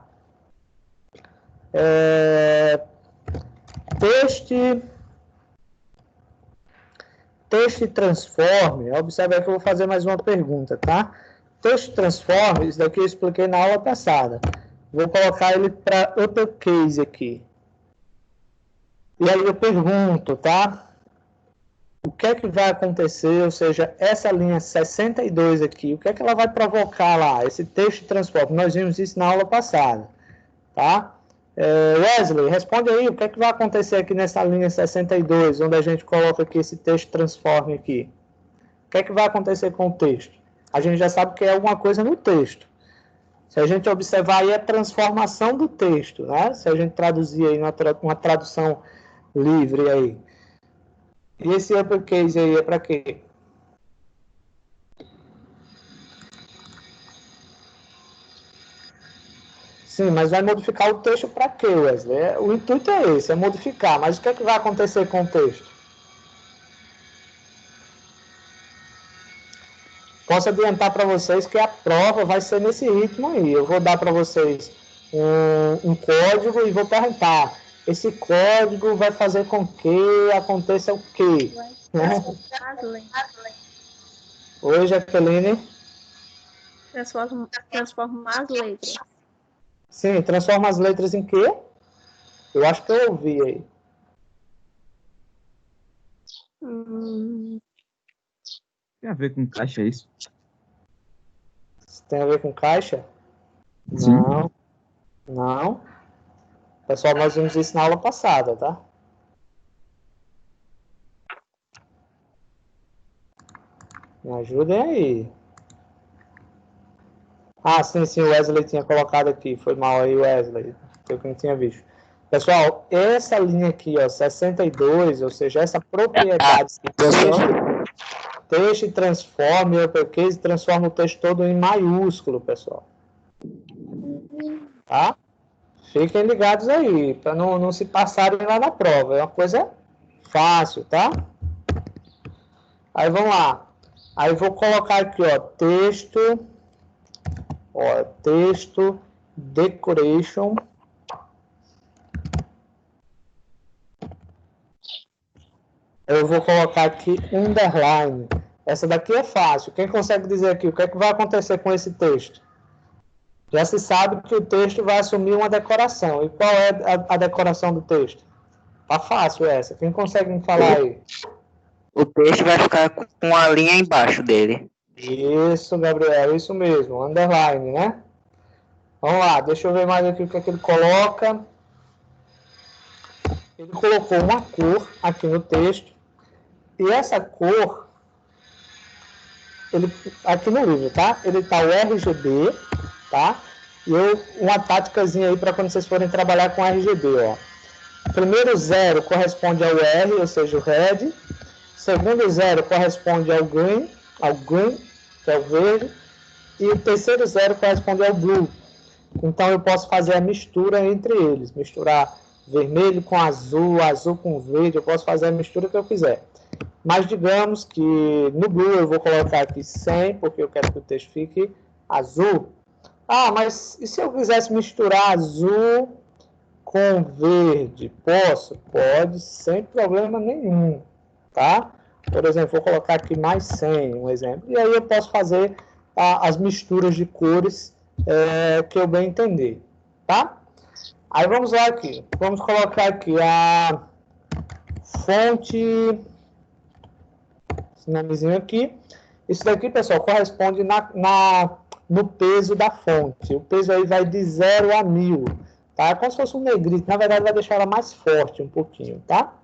[SPEAKER 1] texto transforme, observe aí que eu vou fazer mais uma pergunta, tá? Texto transforme, isso daqui eu expliquei na aula passada. Vou colocar ele para uppercase aqui. E aí eu pergunto, tá? O que é que vai acontecer, ou seja, essa linha 62 aqui, o que é que ela vai provocar lá, esse texto transforme? Nós vimos isso na aula passada, tá? Wesley, responde aí, o que é que vai acontecer aqui nessa linha 62, onde a gente coloca aqui esse texto transforme aqui? O que é que vai acontecer com o texto? A gente já sabe que é alguma coisa no texto. Se a gente observar aí a transformação do texto, né? Se a gente traduzir aí uma tradução livre aí. E esse uppercase aí é para quê? Sim, mas vai modificar o texto para quê, Wesley? O intuito é esse, é modificar. Mas o que é que vai acontecer com o texto? Posso adiantar para vocês que a prova vai ser nesse ritmo aí. Eu vou dar para vocês um código e vou perguntar. Esse código vai fazer com que aconteça o quê? Oi, Jaqueline.
[SPEAKER 4] Transformar as letras.
[SPEAKER 1] Sim, transforma as letras em quê? Eu acho que eu ouvi aí.
[SPEAKER 7] Tem a ver com caixa, é isso?
[SPEAKER 1] Tem a ver com caixa?
[SPEAKER 7] Sim.
[SPEAKER 1] Não. Não. Pessoal, nós vimos isso na aula passada, tá? Me ajudem aí. Ah, sim, o Wesley tinha colocado aqui. Foi mal aí, Wesley. Eu que não tinha visto. Pessoal, essa linha aqui, ó, 62, ou seja, essa propriedade texto transforma, o uppercase transforma o texto todo em maiúsculo, pessoal. Tá? Fiquem ligados aí, para não se passarem lá na prova. É uma coisa fácil, tá? Aí vamos lá. Aí vou colocar aqui, ó, texto decoration. Eu vou colocar aqui underline. Essa daqui é fácil. Quem consegue dizer aqui o que é que vai acontecer com esse texto? Já se sabe que o texto vai assumir uma decoração. E qual é a decoração do texto? Tá fácil essa. Quem consegue me falar aí?
[SPEAKER 5] O texto vai ficar com a linha embaixo dele.
[SPEAKER 1] Isso, Gabriel, isso mesmo. Underline, né? Vamos lá, deixa eu ver mais aqui o que é que ele coloca. Ele colocou uma cor aqui no texto. E essa cor, aqui no livro, tá? Ele tá o RGB, tá? E uma táticazinha aí para quando vocês forem trabalhar com RGB, ó. Primeiro 0 corresponde ao R, ou seja, o red. Segundo 0 corresponde ao green, que é o verde. E o terceiro 0 corresponde ao blue. Então eu posso fazer a mistura entre eles, misturar vermelho com azul, azul com verde, eu posso fazer a mistura que eu quiser. Mas digamos que no blue eu vou colocar aqui 100, porque eu quero que o texto fique azul. Ah, mas e se eu quisesse misturar azul com verde? Posso? Pode, sem problema nenhum, tá? Por exemplo, vou colocar aqui mais 100, um exemplo. E aí eu posso fazer as misturas de cores que eu bem entender, tá? Aí vamos lá aqui. Vamos colocar aqui a fonte, esse nomezinho aqui. Isso daqui, pessoal, corresponde no peso da fonte. O peso aí vai de 0 a 1000, tá? É como se fosse um negrito. Na verdade, vai deixar ela mais forte um pouquinho, tá?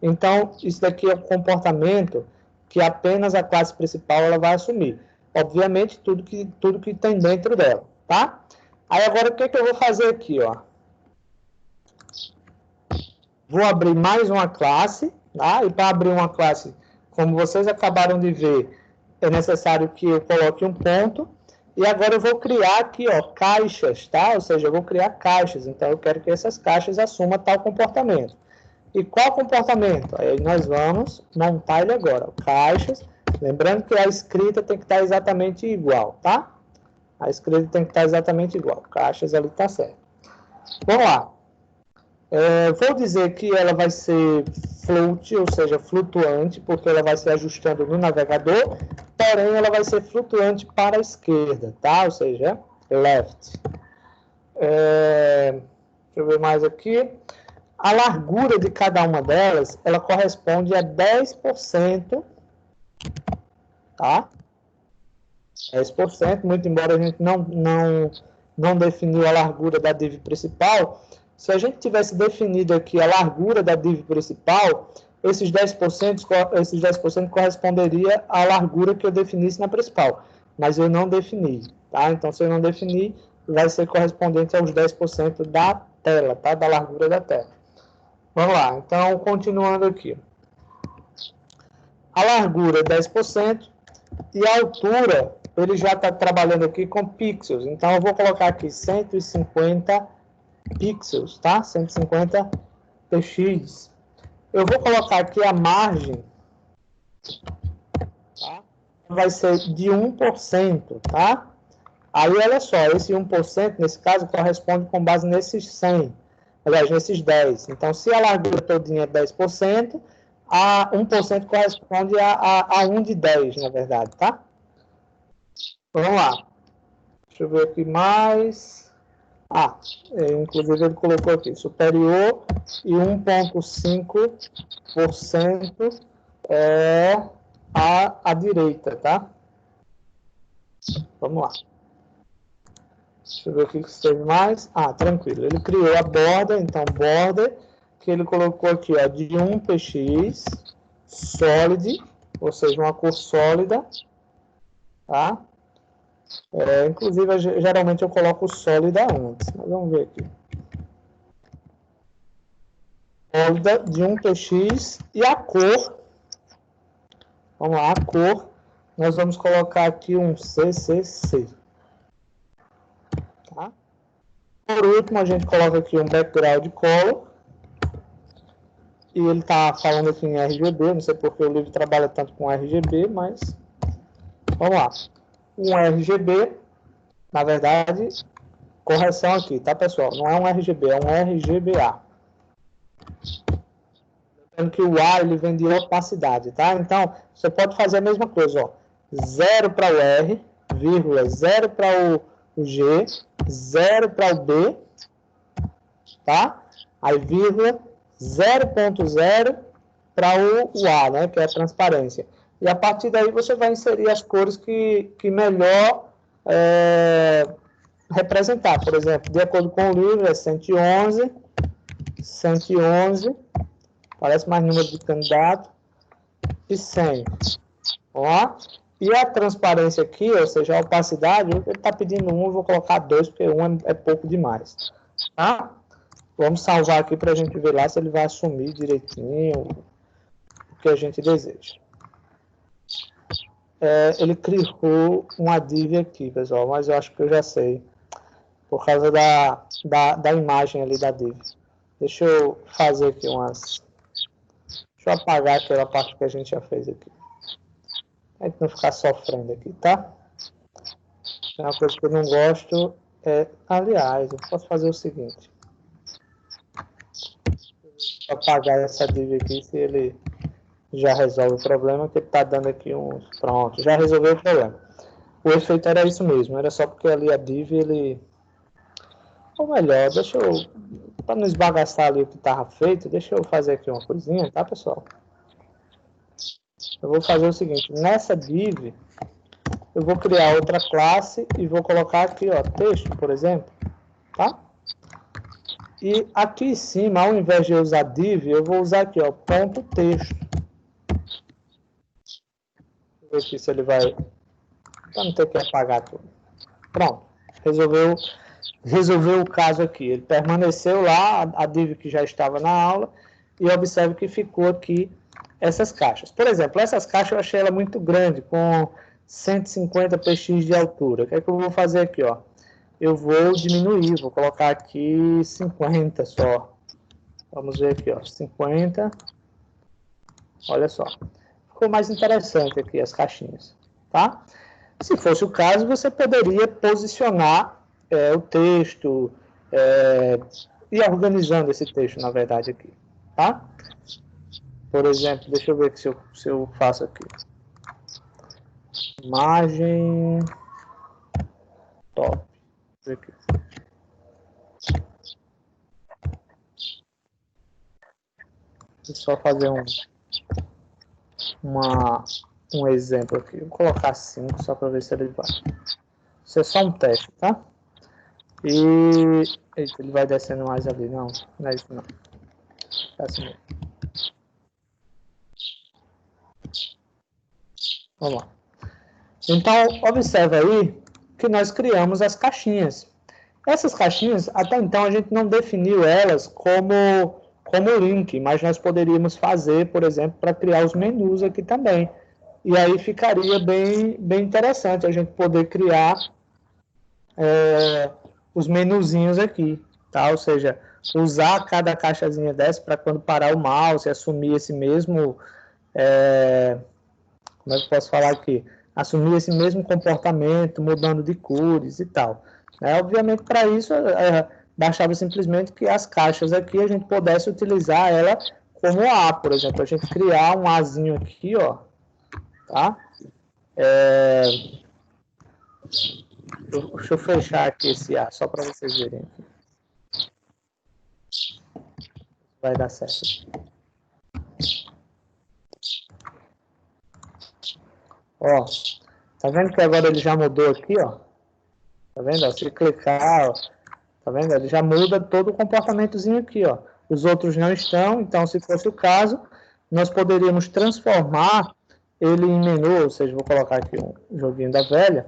[SPEAKER 1] Então, isso daqui é um comportamento que apenas a classe principal ela vai assumir. Obviamente, tudo que tem dentro dela, tá? Aí agora, o que eu vou fazer aqui, ó? Vou abrir mais uma classe, tá? E para abrir uma classe, como vocês acabaram de ver, é necessário que eu coloque um ponto. E agora eu vou criar aqui, ó, caixas, tá? Ou seja, eu vou criar caixas. Então, eu quero que essas caixas assumam tal comportamento. E qual comportamento? Aí nós vamos montar ele agora. Caixas. Lembrando que a escrita tem que estar exatamente igual, tá? A escrita tem que estar exatamente igual. Caixas ali está certo. Vamos lá. Vou dizer que ela vai ser float, ou seja, flutuante, porque ela vai se ajustando no navegador, porém ela vai ser flutuante para a esquerda, tá? Ou seja, left. Deixa eu ver mais aqui. A largura de cada uma delas, ela corresponde a 10%, tá? 10%, muito embora a gente não definiu a largura da div principal. Se a gente tivesse definido aqui a largura da div principal, esses 10% corresponderia à largura que eu definisse na principal. Mas eu não defini, tá? Então, se eu não definir, vai ser correspondente aos 10% da tela, tá? Da largura da tela. Vamos lá, então, continuando aqui. A largura é 10% e a altura, ele já está trabalhando aqui com pixels. Então, eu vou colocar aqui 150 pixels, tá? 150 px. Eu vou colocar aqui a margem, tá? Vai ser de 1%, tá? Aí, olha só, esse 1%, nesse caso, corresponde com base nesses 100. Aliás, nesses 10. Então, se a largura todinha é 10%, a 1% corresponde a 1 de 10, na verdade, tá? Vamos lá. Deixa eu ver aqui mais. Inclusive ele colocou aqui, superior e 1,5% é a direita, tá? Vamos lá. Deixa eu ver o que teve mais. Tranquilo. Ele criou a borda, então border, que ele colocou aqui, ó, de 1 px, solid, ou seja, uma cor sólida, tá? Inclusive, geralmente eu coloco sólida antes, mas vamos ver aqui. Sólida de 1 px e a cor, vamos lá, a cor, nós vamos colocar aqui um CCC. Tá? Por último, a gente coloca aqui um background color. E ele está falando aqui em RGB, não sei porque o livro trabalha tanto com RGB, mas vamos lá. Um RGB, na verdade, correção aqui, tá, pessoal? Não é um RGB, é um RGBA. Lembrando que o A, ele vem de opacidade, tá? Então, você pode fazer a mesma coisa, ó. 0 para o R, vírgula, 0 para o G, 0 para o B, tá? Aí, vírgula, 0.0 para o A, né, que é a transparência. E a partir daí você vai inserir as cores que melhor representar. Por exemplo, de acordo com o livro, é 111, 111, parece mais número de candidato, e 100. Ó. E a transparência aqui, ou seja, a opacidade, ele está pedindo 1, eu vou colocar 2, porque 1 é pouco demais. Tá? Vamos salvar aqui para a gente ver lá se ele vai assumir direitinho o que a gente deseja. Ele criou uma div aqui, pessoal, mas eu acho que eu já sei. Por causa da imagem ali da div. Deixa eu fazer aqui umas... Deixa eu apagar aquela parte que a gente já fez aqui. A gente não ficar sofrendo aqui, tá? Uma coisa que eu não gosto é... Aliás, eu posso fazer o seguinte. Vou apagar essa div aqui, se ele já resolve o problema, que ele está dando aqui uns... Pronto, já resolveu o problema. O efeito era isso mesmo, era só porque ali a div, ele... Ou melhor, deixa eu... Para não esbagaçar ali o que estava feito, deixa eu fazer aqui uma coisinha, tá, pessoal? Eu vou fazer o seguinte, nessa div, eu vou criar outra classe e vou colocar aqui, ó, texto, por exemplo, tá? E aqui em cima, ao invés de eu usar div, eu vou usar aqui, ó, ponto texto. Deixa eu ver aqui se ele vai... Para não ter que apagar tudo. Pronto, resolveu o caso aqui. Ele permaneceu lá, a div que já estava na aula, e observe que ficou aqui essas caixas. Por exemplo, essas caixas eu achei ela muito grande, com 150 px de altura. O que é que eu vou fazer aqui, ó? Eu vou diminuir, vou colocar aqui 50 só. Vamos ver aqui, ó, 50. Olha só. Ficou mais interessante aqui as caixinhas, tá? Se fosse o caso, você poderia posicionar o texto e organizando esse texto, na verdade, aqui, tá? por exemplo, deixa eu ver se eu faço aqui. Imagem top. Deixa eu ver aqui. Deixa eu só fazer um exemplo aqui. Vou colocar 5 só para ver se ele vai. Isso é só um teste, tá? E eita, ele vai descendo mais ali. Não, não é isso não. É assim mesmo. Vamos lá. Então, observa aí que nós criamos as caixinhas. Essas caixinhas, até então, a gente não definiu elas como link, mas nós poderíamos fazer, por exemplo, para criar os menus aqui também. E aí ficaria bem interessante a gente poder criar os menuzinhos aqui, tá? Ou seja, usar cada caixazinha dessa para quando parar o mouse, assumir esse mesmo... como é que eu posso falar aqui? Assumir esse mesmo comportamento, mudando de cores e tal. Obviamente, para isso, bastava simplesmente que as caixas aqui a gente pudesse utilizar ela como A, por exemplo. A gente criar um Azinho aqui, ó, tá? Deixa eu fechar aqui esse A, só para vocês verem. Vai dar certo. Ó, tá vendo que agora ele já mudou aqui, ó? Tá vendo? Se clicar, ó, tá vendo? Ele já muda todo o comportamentozinho aqui, ó. Os outros não estão, então, se fosse o caso, nós poderíamos transformar ele em menu, ou seja, vou colocar aqui um joguinho da velha,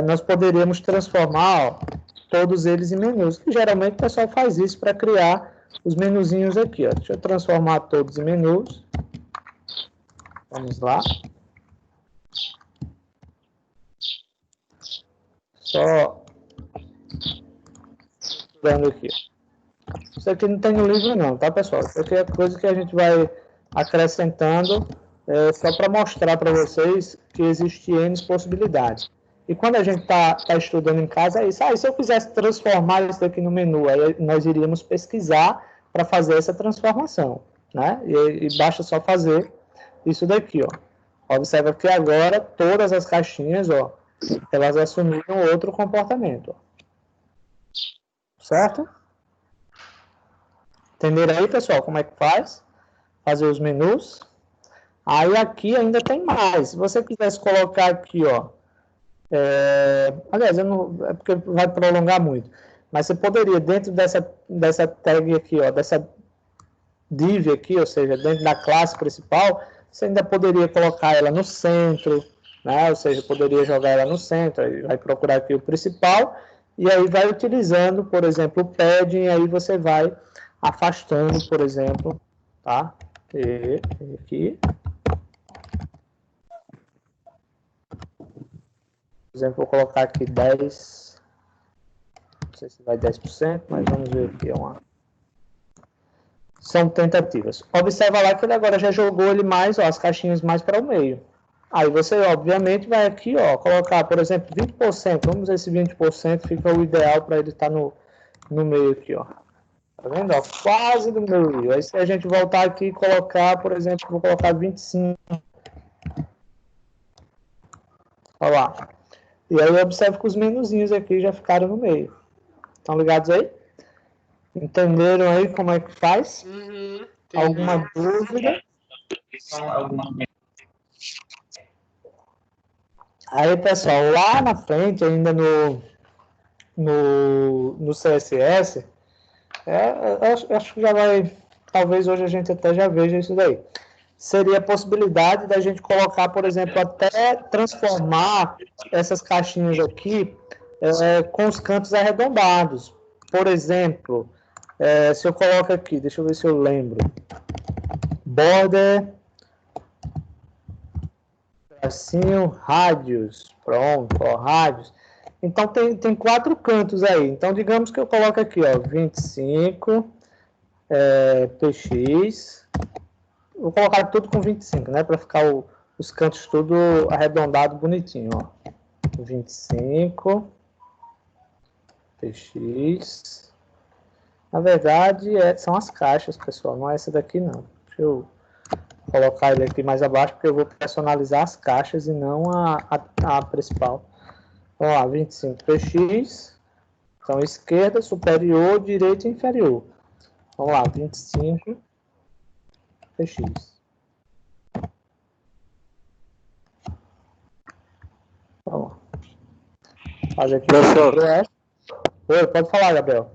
[SPEAKER 1] nós poderíamos transformar, ó, todos eles em menus. E, geralmente, o pessoal faz isso para criar os menuzinhos aqui, ó. Deixa eu transformar todos em menus. Vamos lá. Só dando aqui. Isso aqui não tem no livro não, tá, pessoal? Isso aqui é coisa que a gente vai acrescentando só para mostrar para vocês que existem N possibilidades. E quando a gente tá estudando em casa, é isso. Se eu quisesse transformar isso daqui no menu, aí nós iríamos pesquisar para fazer essa transformação, né? E basta só fazer isso daqui, ó. Observa que agora todas as caixinhas, ó, elas assumiram outro comportamento. Certo? Entenderam aí, pessoal, como é que faz? Fazer os menus. Aí aqui ainda tem mais. Se você quisesse colocar aqui, ó. Aliás, eu não, é porque vai prolongar muito. Mas você poderia, dentro dessa tag aqui, ó, dessa div aqui, ou seja, dentro da classe principal, você ainda poderia colocar ela no centro, né? Ou seja, poderia jogar ela no centro, aí vai procurar aqui o principal, e aí vai utilizando, por exemplo, o padding, e aí você vai afastando, por exemplo, tá? E aqui. Por exemplo, vou colocar aqui 10, não sei se vai 10%, mas vamos ver aqui, são tentativas. Observa lá que ele agora já jogou ele mais, ó, as caixinhas mais para o meio. Aí você, obviamente, vai aqui, ó, colocar, por exemplo, 20%. Vamos ver se 20% fica o ideal para ele estar no meio aqui, ó. Tá vendo? Ó, quase no meio. Aí se a gente voltar aqui e colocar, por exemplo, vou colocar 25%. Olha lá. E aí observa que os menuzinhos aqui já ficaram no meio. Estão ligados aí? Entenderam aí como é que faz? Alguma dúvida? Aí, pessoal, lá na frente, ainda no CSS, acho que já vai, talvez hoje a gente até já veja isso daí. Seria a possibilidade da gente colocar, por exemplo, até transformar essas caixinhas aqui com os cantos arredondados. Por exemplo, se eu coloco aqui, deixa eu ver se eu lembro, border, assim, radius, pronto, ó, radius. Então, tem 4 cantos aí. Então, digamos que eu coloco aqui, ó, 25, px, vou colocar tudo com 25, né, para ficar os cantos tudo arredondado, bonitinho, ó. 25, px, na verdade, são as caixas, pessoal, não é essa daqui, não. Deixa eu colocar ele aqui mais abaixo, porque eu vou personalizar as caixas e não a principal. Vamos lá, 25px. Então, esquerda, superior, direita e inferior. Vamos lá, 25px. Vamos lá. Fazer aqui.
[SPEAKER 5] Professor.
[SPEAKER 1] Oi, pode falar, Gabriel.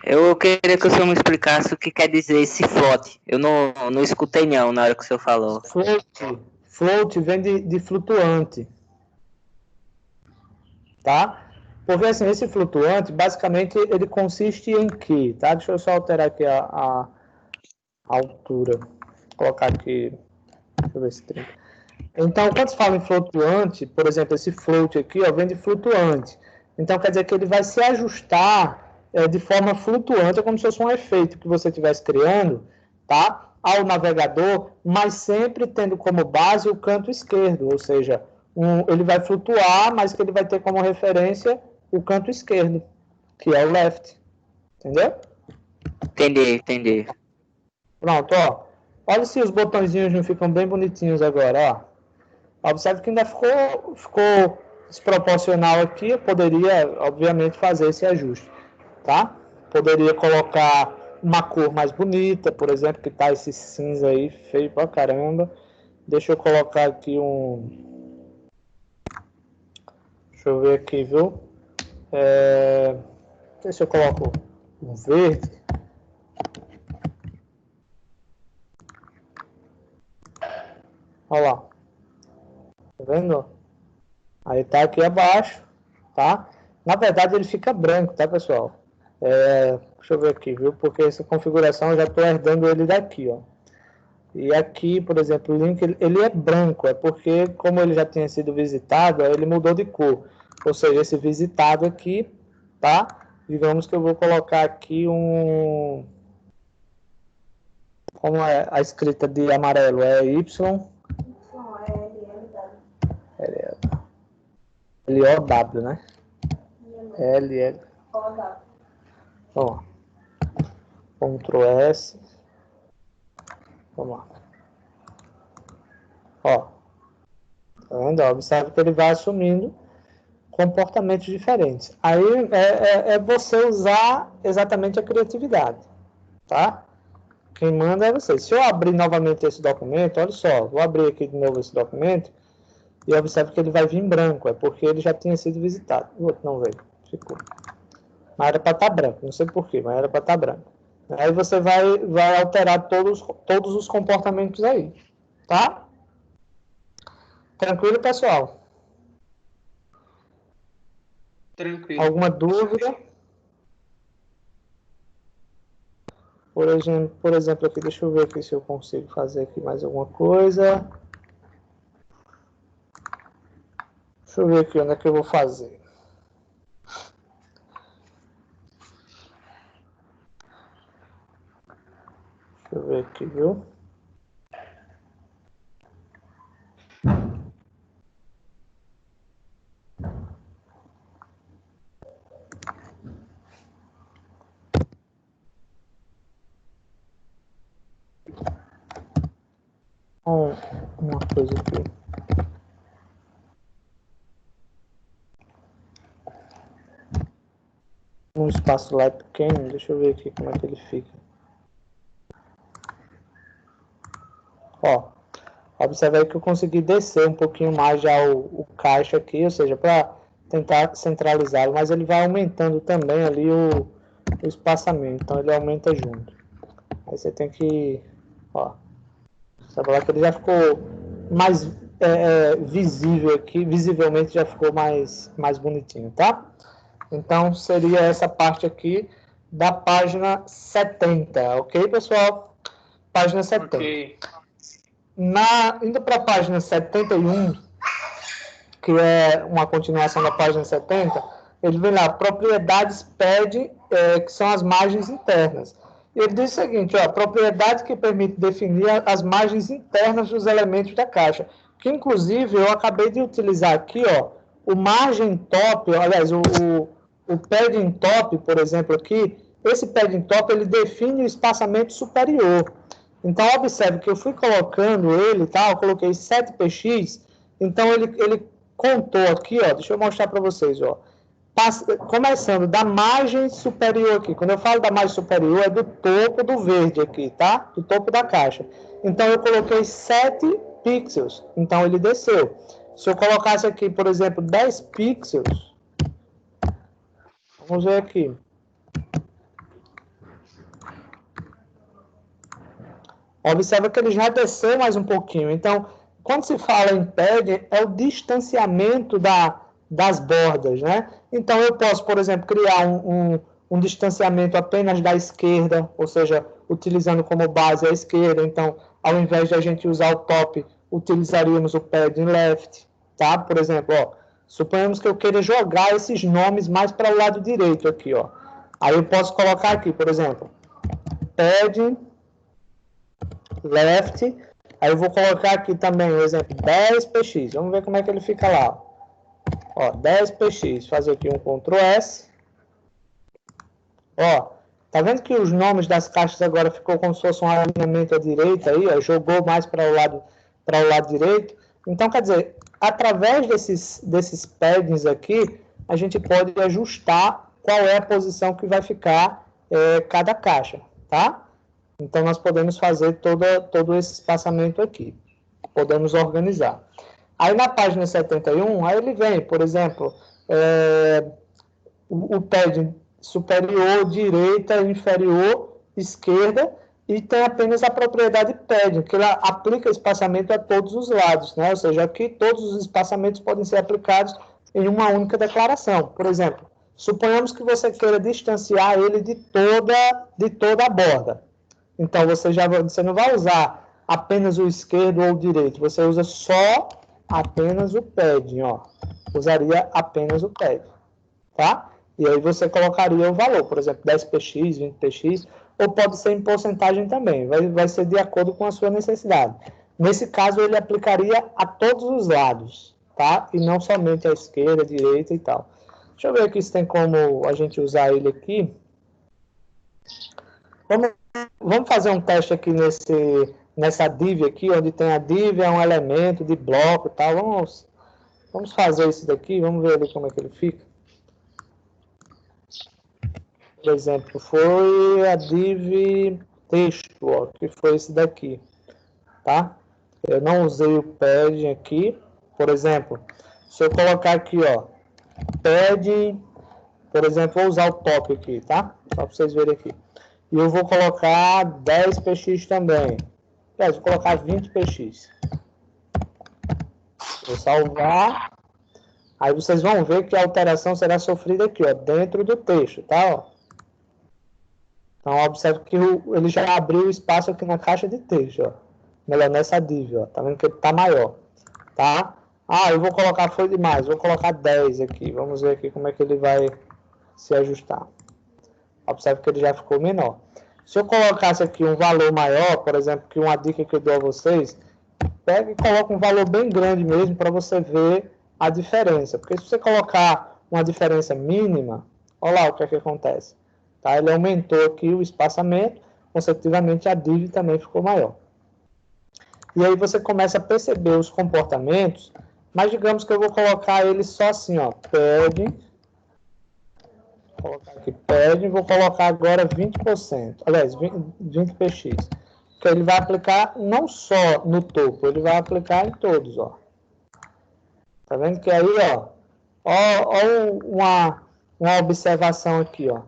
[SPEAKER 5] Eu queria que o senhor me explicasse o que quer dizer esse float. Eu não escutei não na hora que o senhor falou.
[SPEAKER 1] Float vem de flutuante. Tá? Porque assim, esse flutuante, basicamente, ele consiste em quê? Tá? Deixa eu só alterar aqui a altura. Vou colocar aqui. Deixa eu ver se tem. Então, quando se fala em flutuante, por exemplo, esse float aqui, ó, vem de flutuante. Então, quer dizer que ele vai se ajustar de forma flutuante, é como se fosse um efeito que você estivesse criando, tá? Ao navegador, mas sempre tendo como base o canto esquerdo, ou seja, ele vai flutuar, mas que ele vai ter como referência o canto esquerdo, que é o left. Entendeu?
[SPEAKER 5] Entendi.
[SPEAKER 1] Pronto, ó. Olha se os botõezinhos não ficam bem bonitinhos agora, ó. Observe que ainda ficou desproporcional aqui. Eu poderia, obviamente, fazer esse ajuste, tá? Poderia colocar uma cor mais bonita, por exemplo, que tá esse cinza aí, feio pra caramba. Deixa eu colocar aqui Deixa eu ver aqui, viu? Não sei se eu coloco um verde. Olha lá. Tá vendo? Aí tá aqui abaixo, tá? Na verdade ele fica branco, tá, pessoal? Deixa eu ver aqui, viu? Porque essa configuração eu já estou herdando ele daqui, ó. E aqui, por exemplo, o link ele é branco, é porque como ele já tinha sido visitado, ele mudou de cor. Ou seja, esse visitado aqui, tá? Digamos que eu vou colocar aqui como é a escrita de amarelo? É Y. L-O-W, né? L-L. Vamos lá. Ctrl S. Vamos lá. Ó. Tá vendo? Observe que ele vai assumindo comportamentos diferentes. Aí é você usar exatamente a criatividade, tá? Quem manda é você. Se eu abrir novamente esse documento, olha só, vou abrir aqui de novo esse documento e observe que ele vai vir em branco, é porque ele já tinha sido visitado. O outro não veio, ficou. Mas era para estar branco, não sei porquê, mas era para estar branco. Aí você vai alterar todos os comportamentos aí, tá? Tranquilo, pessoal?
[SPEAKER 2] Tranquilo.
[SPEAKER 1] Alguma dúvida? Por exemplo, aqui, deixa eu ver aqui se eu consigo fazer aqui mais alguma coisa. Deixa eu ver aqui onde é que eu vou fazer. Deixa eu ver aqui, viu? Uma coisa aqui. Um espaço lá é pequeno, deixa eu ver aqui como é que ele fica. Ó, observe aí que eu consegui descer um pouquinho mais já o caixa aqui, ou seja, para tentar centralizá-lo, mas ele vai aumentando também ali o espaçamento, então ele aumenta junto. Aí você tem que, ó, sabe lá que ele já ficou mais visível aqui, visivelmente já ficou mais bonitinho, tá? Então, seria essa parte aqui da página 70, ok, pessoal? Página 70.
[SPEAKER 2] Ok.
[SPEAKER 1] Indo para a página 71, que é uma continuação da página 70, ele vem lá, propriedades PED, que são as margens internas. Ele diz o seguinte, ó, propriedade que permite definir as margens internas dos elementos da caixa, que inclusive eu acabei de utilizar aqui, ó, o margin top, aliás, o padding top, por exemplo, aqui, esse padding top, ele define o espaçamento superior. Então, observe que eu fui colocando ele, tá? Eu coloquei 7px, então ele contou aqui, ó, deixa eu mostrar para vocês, ó. Começando da margem superior aqui. Quando eu falo da margem superior, é do topo do verde aqui, tá? Do topo da caixa. Então, eu coloquei 7 pixels. Então, ele desceu. Se eu colocasse aqui, por exemplo, 10 pixels, vamos ver aqui. Observa que ele já desceu mais um pouquinho. Então, quando se fala em padding, é o distanciamento das bordas, né? Então, eu posso, por exemplo, criar um distanciamento apenas da esquerda, ou seja, utilizando como base a esquerda. Então, ao invés de a gente usar o top, utilizaríamos o padding left, tá? Por exemplo, ó, suponhamos que eu queira jogar esses nomes mais para o lado direito aqui, ó. Aí eu posso colocar aqui, por exemplo, padding left, aí eu vou colocar aqui também o exemplo 10px, vamos ver como é que ele fica lá, ó, 10px, fazer aqui um Ctrl S, ó, tá vendo que os nomes das caixas agora ficou como se fosse um alinhamento à direita aí, ó, jogou mais para o lado direito, então quer dizer, através desses paddings aqui, a gente pode ajustar qual é a posição que vai ficar cada caixa, tá? Então, nós podemos fazer todo esse espaçamento aqui. Podemos organizar. Aí, na página 71, aí ele vem, por exemplo, o padding superior, direita, inferior, esquerda, e tem apenas a propriedade padding, que ela aplica espaçamento a todos os lados, né? Ou seja, aqui todos os espaçamentos podem ser aplicados em uma única declaração. Por exemplo, suponhamos que você queira distanciar ele de toda a borda. Então, você não vai usar apenas o esquerdo ou o direito, você usa só apenas o padding, ó. Usaria apenas o padding, tá? E aí você colocaria o valor, por exemplo, 10px, 20px, ou pode ser em porcentagem também, vai ser de acordo com a sua necessidade. Nesse caso, ele aplicaria a todos os lados, tá? E não somente à esquerda, à direita e tal. Deixa eu ver aqui se tem como a gente usar ele aqui. Vamos fazer um teste aqui nessa div aqui, onde tem a div, é um elemento de bloco e tal. Vamos fazer isso daqui, vamos ver ali como é que ele fica. Por exemplo, foi a div texto, ó, que foi esse daqui, tá? Eu não usei o padding aqui. Por exemplo, se eu colocar aqui, ó, padding, por exemplo, vou usar o top aqui, tá? Só para vocês verem aqui. E eu vou colocar 10px também. Vou colocar 20px. Vou salvar. Aí vocês vão ver que a alteração será sofrida aqui, ó, dentro do texto, tá? Ó. Então, observe que ele já abriu o espaço aqui na caixa de texto, ó. Melhor nessa div, ó. Tá vendo que ele tá maior, tá? Ah, eu vou colocar, foi demais. Vou colocar 10 aqui. Vamos ver aqui como é que ele vai se ajustar. Observe que ele já ficou menor. Se eu colocasse aqui um valor maior, por exemplo, que uma dica que eu dou a vocês, pega e coloca um valor bem grande mesmo para você ver a diferença. Porque se você colocar uma diferença mínima, olha lá o que é que acontece. Tá? Ele aumentou aqui o espaçamento, consecutivamente a div também ficou maior. E aí você começa a perceber os comportamentos, mas digamos que eu vou colocar ele só assim, ó, padding. Vou colocar aqui padding, vou colocar agora 20%, aliás, 20px, que ele vai aplicar não só no topo, ele vai aplicar em todos, ó. Tá vendo que aí, ó uma observação aqui, ó.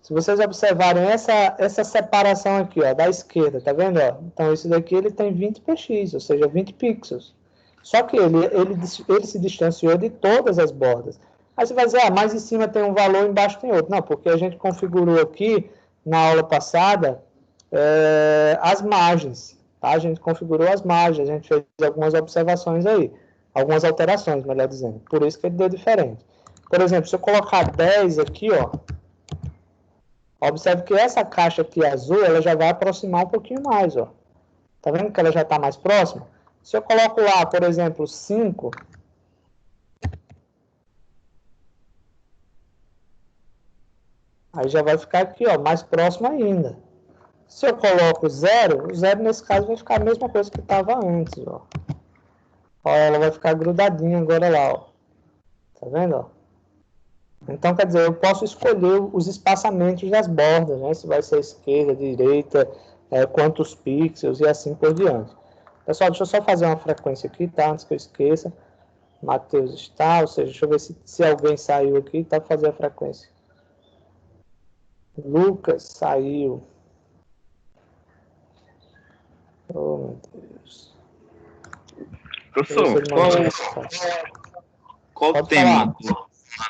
[SPEAKER 1] Se vocês observarem essa separação aqui, ó, da esquerda, tá vendo, ó? Então, esse daqui, ele tem 20px, ou seja, 20 pixels. Só que ele se distanciou de todas as bordas. Aí você vai dizer, mais em cima tem um valor, embaixo tem outro. Não, porque a gente configurou aqui, na aula passada, as margens. Tá? A gente configurou as margens, a gente fez algumas observações aí. Algumas alterações, melhor dizendo. Por isso que ele deu diferente. Por exemplo, se eu colocar 10 aqui, ó. Observe que essa caixa aqui azul, ela já vai aproximar um pouquinho mais, ó. Tá vendo que ela já está mais próxima? Se eu coloco lá, por exemplo, 5... Aí já vai ficar aqui, ó, mais próximo ainda. Se eu coloco 0, o 0 nesse caso vai ficar a mesma coisa que estava antes, ó. Ó, ela vai ficar grudadinha agora lá, ó. Tá vendo, ó? Então, quer dizer, eu posso escolher os espaçamentos das bordas, né? Se vai ser esquerda, direita, quantos pixels e assim por diante. Pessoal, deixa eu só fazer uma frequência aqui, tá? Antes que eu esqueça. Matheus está, ou seja, deixa eu ver se alguém saiu aqui, tá? Para fazer a frequência. Lucas saiu. Oh, meu Deus.
[SPEAKER 7] Professor, qual o tema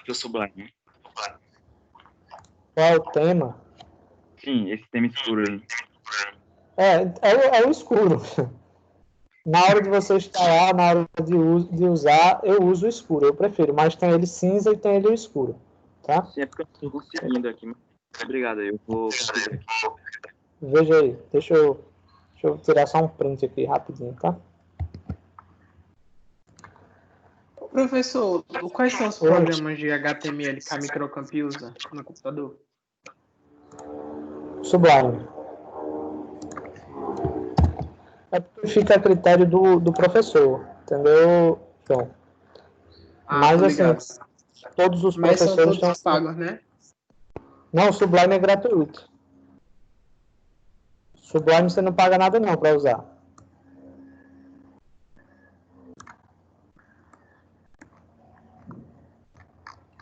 [SPEAKER 7] do Sublime?
[SPEAKER 1] Qual é o tema?
[SPEAKER 7] Sim, esse tema escuro aí.
[SPEAKER 1] É o escuro. Na hora de você instalar, na hora de usar, eu uso o escuro, eu prefiro. Mas tem ele cinza e tem ele escuro. Tá?
[SPEAKER 7] Sim, é porque eu não estou conseguindo aqui. Mas... Obrigado, eu vou...
[SPEAKER 1] Veja aí, deixa eu tirar só um print aqui rapidinho, tá?
[SPEAKER 2] Professor, quais são os programas de HTML que a Microcamp usa no computador?
[SPEAKER 1] Sublime. É porque fica a critério do professor, entendeu, João? Mas assim, todos os professores
[SPEAKER 2] são todos pagos, né?
[SPEAKER 1] Não, o Sublime é gratuito. Sublime você não paga nada não para usar.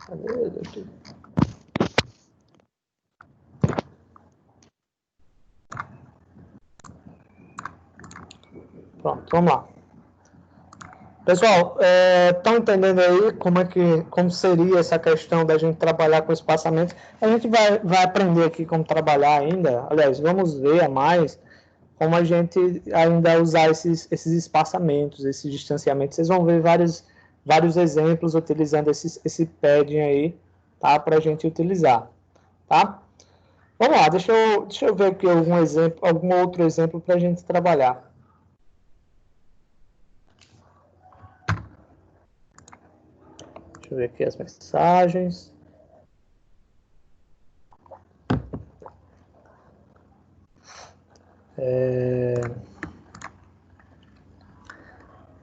[SPEAKER 1] Cadê? Pronto, vamos lá. Pessoal, estão entendendo aí como seria essa questão da gente trabalhar com espaçamento? A gente vai aprender aqui como trabalhar ainda. Aliás, vamos ver a mais como a gente ainda usar esses espaçamentos, esses distanciamentos. Vocês vão ver vários exemplos utilizando esse padding aí, tá? Para a gente utilizar, tá? Vamos lá, deixa eu ver aqui algum outro exemplo para a gente trabalhar. Deixa eu ver aqui as mensagens.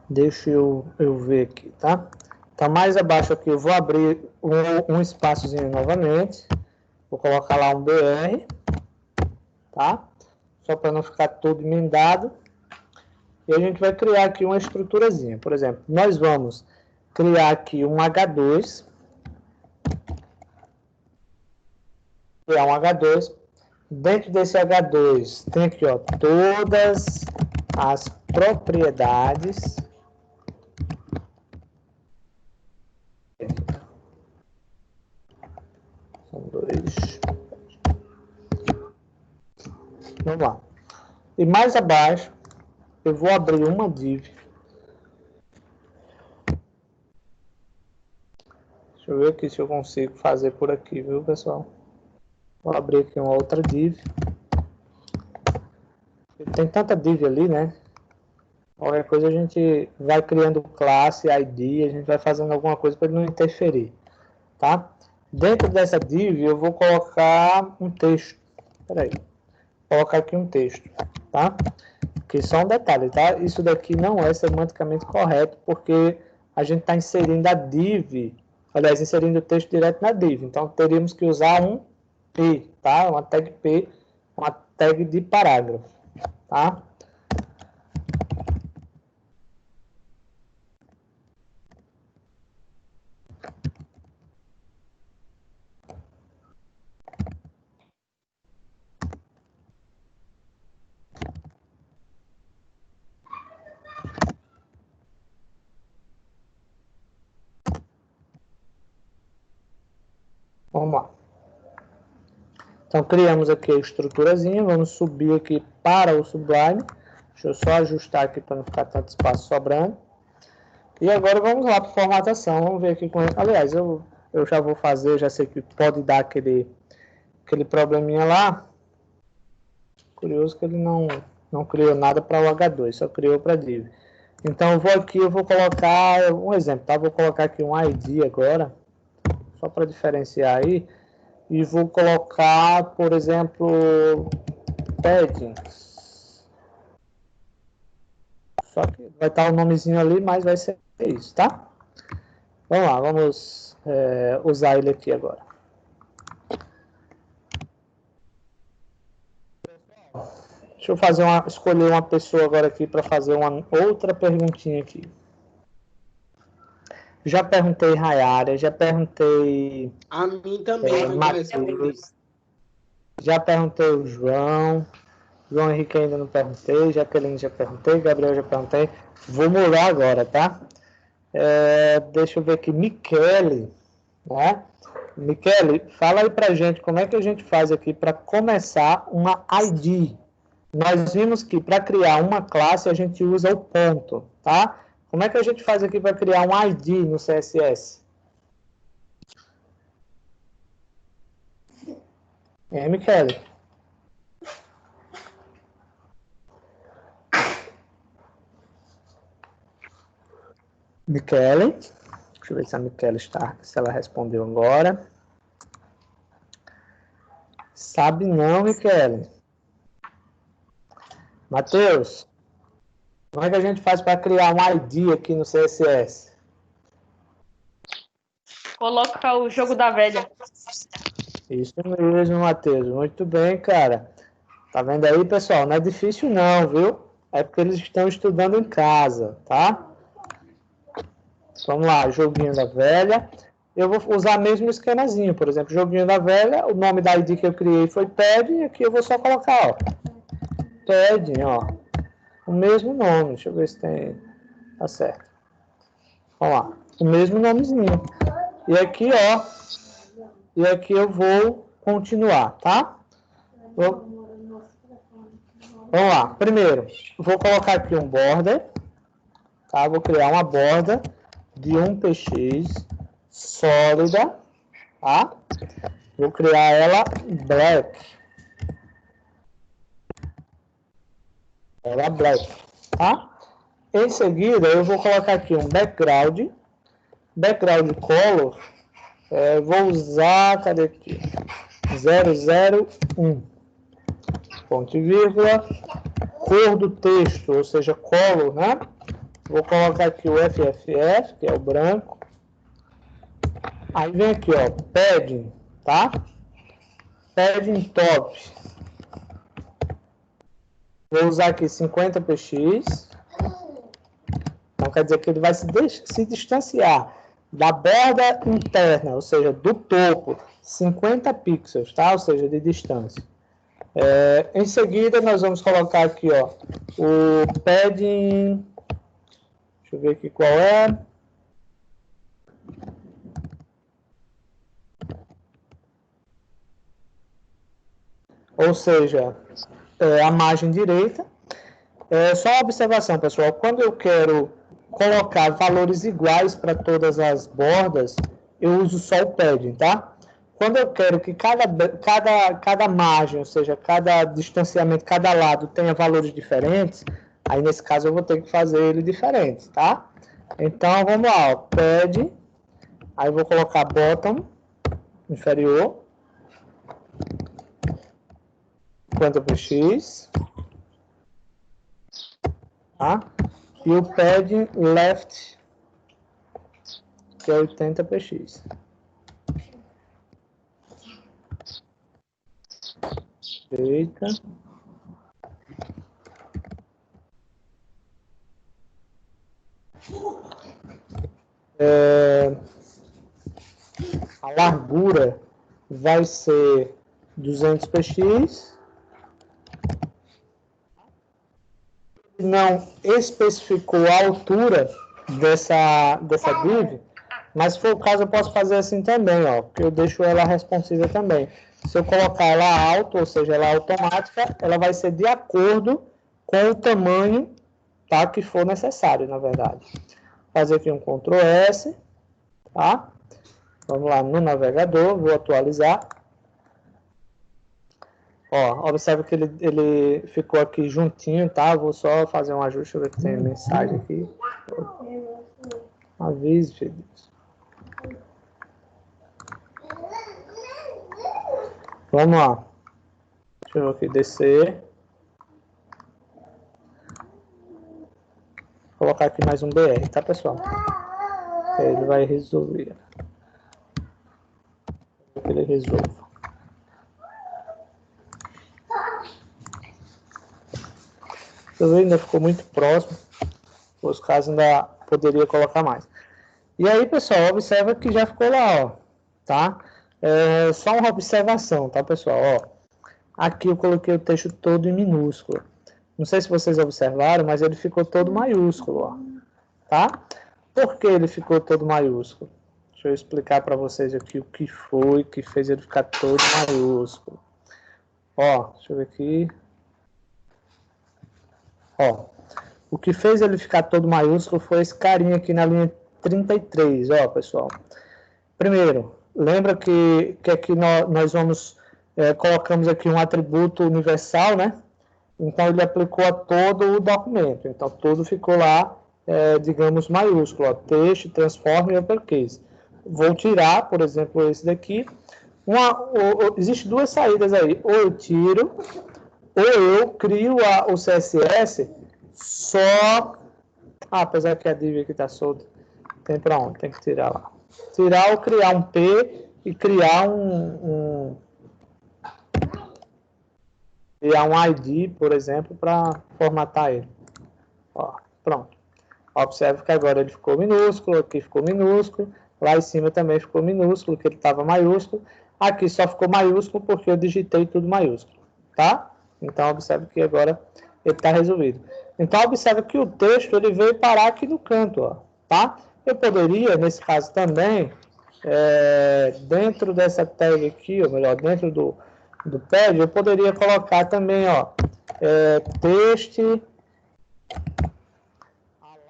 [SPEAKER 1] Deixa eu ver aqui, tá? Então, mais abaixo aqui, eu vou abrir um espaçozinho novamente. Vou colocar lá um BR, tá? Só para não ficar todo emendado. E a gente vai criar aqui uma estruturazinha. Por exemplo, nós vamos criar aqui um H2. Criar um H2. Dentro desse H2 tem aqui, ó, todas as propriedades são dois. Vamos lá. E mais abaixo eu vou abrir uma div. Deixa eu ver aqui se eu consigo fazer por aqui, viu, pessoal? Vou abrir aqui uma outra div. Tem tanta div ali, né? Qualquer coisa a gente vai criando classe, ID, a gente vai fazendo alguma coisa para ele não interferir, tá? Dentro dessa div eu vou colocar um texto. Peraí. Vou colocar aqui um texto, tá? Que só um detalhe, tá? Isso daqui não é semanticamente correto, porque a gente está inserindo a div, aliás, inserindo o texto direto na div. Então, teríamos que usar um P, tá? Uma tag P, uma tag de parágrafo, tá? Vamos lá. Então, criamos aqui a estruturazinha, vamos subir aqui para o Sublime. Deixa eu só ajustar aqui para não ficar tanto espaço sobrando. E agora vamos lá para a formatação, vamos ver aqui com ele. Aliás, eu já vou fazer, já sei que pode dar aquele probleminha lá. Curioso que ele não criou nada para o H2, só criou para div. Então, eu vou colocar um exemplo, tá? Vou colocar aqui um ID agora, só para diferenciar aí. E vou colocar, por exemplo, padding. Só que vai estar o nomezinho ali, mas vai ser isso, tá? Vamos lá, vamos usar ele aqui agora. Deixa eu escolher uma pessoa agora aqui para fazer uma outra perguntinha aqui. Já perguntei Rayara, já perguntei
[SPEAKER 2] A mim também, não respondi.
[SPEAKER 1] Matheus, já perguntei o João Henrique ainda não perguntei, Jaqueline já perguntei, Gabriel já perguntei. Vou mudar agora, tá? Deixa eu ver aqui, Michele, né? Michele, fala aí pra gente como é que a gente faz aqui para começar uma ID. Nós vimos que para criar uma classe a gente usa o ponto, tá? Como é que a gente faz aqui para criar um ID no CSS? Michele? Michele? Deixa eu ver se a Michele está, se ela respondeu agora. Sabe não, Michele? Matheus, como é que a gente faz para criar um ID aqui no CSS?
[SPEAKER 6] Coloca o jogo da velha.
[SPEAKER 1] Isso mesmo, Matheus. Muito bem, cara. Tá vendo aí, pessoal? Não é difícil não, viu? É porque eles estão estudando em casa, tá? Vamos lá, joguinho da velha. Eu vou usar mesmo o esquemazinho. Por exemplo, joguinho da velha, o nome da ID que eu criei foi padding, e aqui eu vou só colocar, ó. Padding, ó. O mesmo nome. Deixa eu ver se tem... Tá certo. Vamos lá. O mesmo nomezinho. E aqui, ó. E aqui eu vou continuar, tá? Vamos lá. Primeiro, vou colocar aqui um border. Tá? Vou criar uma borda de 1px sólida, tá? Vou criar ela black. Ela black, tá? Em seguida, eu vou colocar aqui um background color, vou usar, cadê aqui? 001, ponto e vírgula, cor do texto, ou seja, color, né? Vou colocar aqui o FFF, que é o branco. Aí vem aqui, ó, padding, tá? Padding top. Vou usar aqui 50px. Então, quer dizer que ele vai se distanciar da borda interna, ou seja, do topo, 50 pixels, tá? Ou seja, de distância. Em seguida, nós vamos colocar aqui, ó, o padding... Deixa eu ver aqui qual é. Ou seja, a margem direita. Só uma observação, pessoal. Quando eu quero colocar valores iguais para todas as bordas, eu uso só o padding, tá? Quando eu quero que cada margem, ou seja, cada distanciamento, cada lado tenha valores diferentes, aí nesse caso eu vou ter que fazer ele diferente, tá? Então vamos lá, ó, padding, aí eu vou colocar bottom, inferior, 50px, tá? E o padding left, que é 80px. Direita. A largura vai ser 200px. Não especificou a altura dessa div, mas se for o caso eu posso fazer assim também, ó, porque eu deixo ela responsiva também. Se eu colocar ela alto, ou seja, ela automática, ela vai ser de acordo com o tamanho, tá, que for necessário, na verdade. Vou fazer aqui um Ctrl S, tá? Vamos lá no navegador, vou atualizar. Ó, observa que ele ficou aqui juntinho, tá? Vou só fazer um ajuste, deixa eu ver que tem mensagem aqui. Avise, filho. Vamos lá. Deixa eu aqui descer. colocar aqui mais um BR, tá, pessoal? Ele vai resolver. Ele resolve. Você vê, ainda ficou muito próximo. Os casos ainda poderia colocar mais. E aí, pessoal, observa que já ficou lá, ó, tá? Só uma observação, tá, pessoal? Ó, aqui eu coloquei o texto todo em minúsculo. Não sei se vocês observaram, mas ele ficou todo maiúsculo, ó, tá? Por que ele ficou todo maiúsculo? Deixa eu explicar para vocês aqui o que foi que fez ele ficar todo maiúsculo. Ó, deixa eu ver aqui. Ó, o que fez ele ficar todo maiúsculo foi esse carinha aqui na linha 33, ó, pessoal. Primeiro, lembra que aqui nós vamos, colocamos aqui um atributo universal, né? Então, ele aplicou a todo o documento. Então, tudo ficou lá, digamos, maiúsculo, ó, texto, transform e uppercase. Vou tirar, por exemplo, esse daqui. Existem duas saídas aí. Ou eu tiro, ou eu crio o CSS só... apesar que a div aqui está solta. Tem para onde? Tem que tirar lá. Tirar ou criar um P e criar criar um ID, por exemplo, para formatar ele. Ó, pronto. Observe que agora ele ficou minúsculo, aqui ficou minúsculo, lá em cima também ficou minúsculo, que ele estava maiúsculo. Aqui só ficou maiúsculo porque eu digitei tudo maiúsculo, tá? Então, observe que agora ele está resolvido. Então, observe que o texto ele veio parar aqui no canto, ó, tá? Eu poderia, nesse caso também, dentro dessa tag aqui, ou melhor, dentro do pad, eu poderia colocar também, ó, text,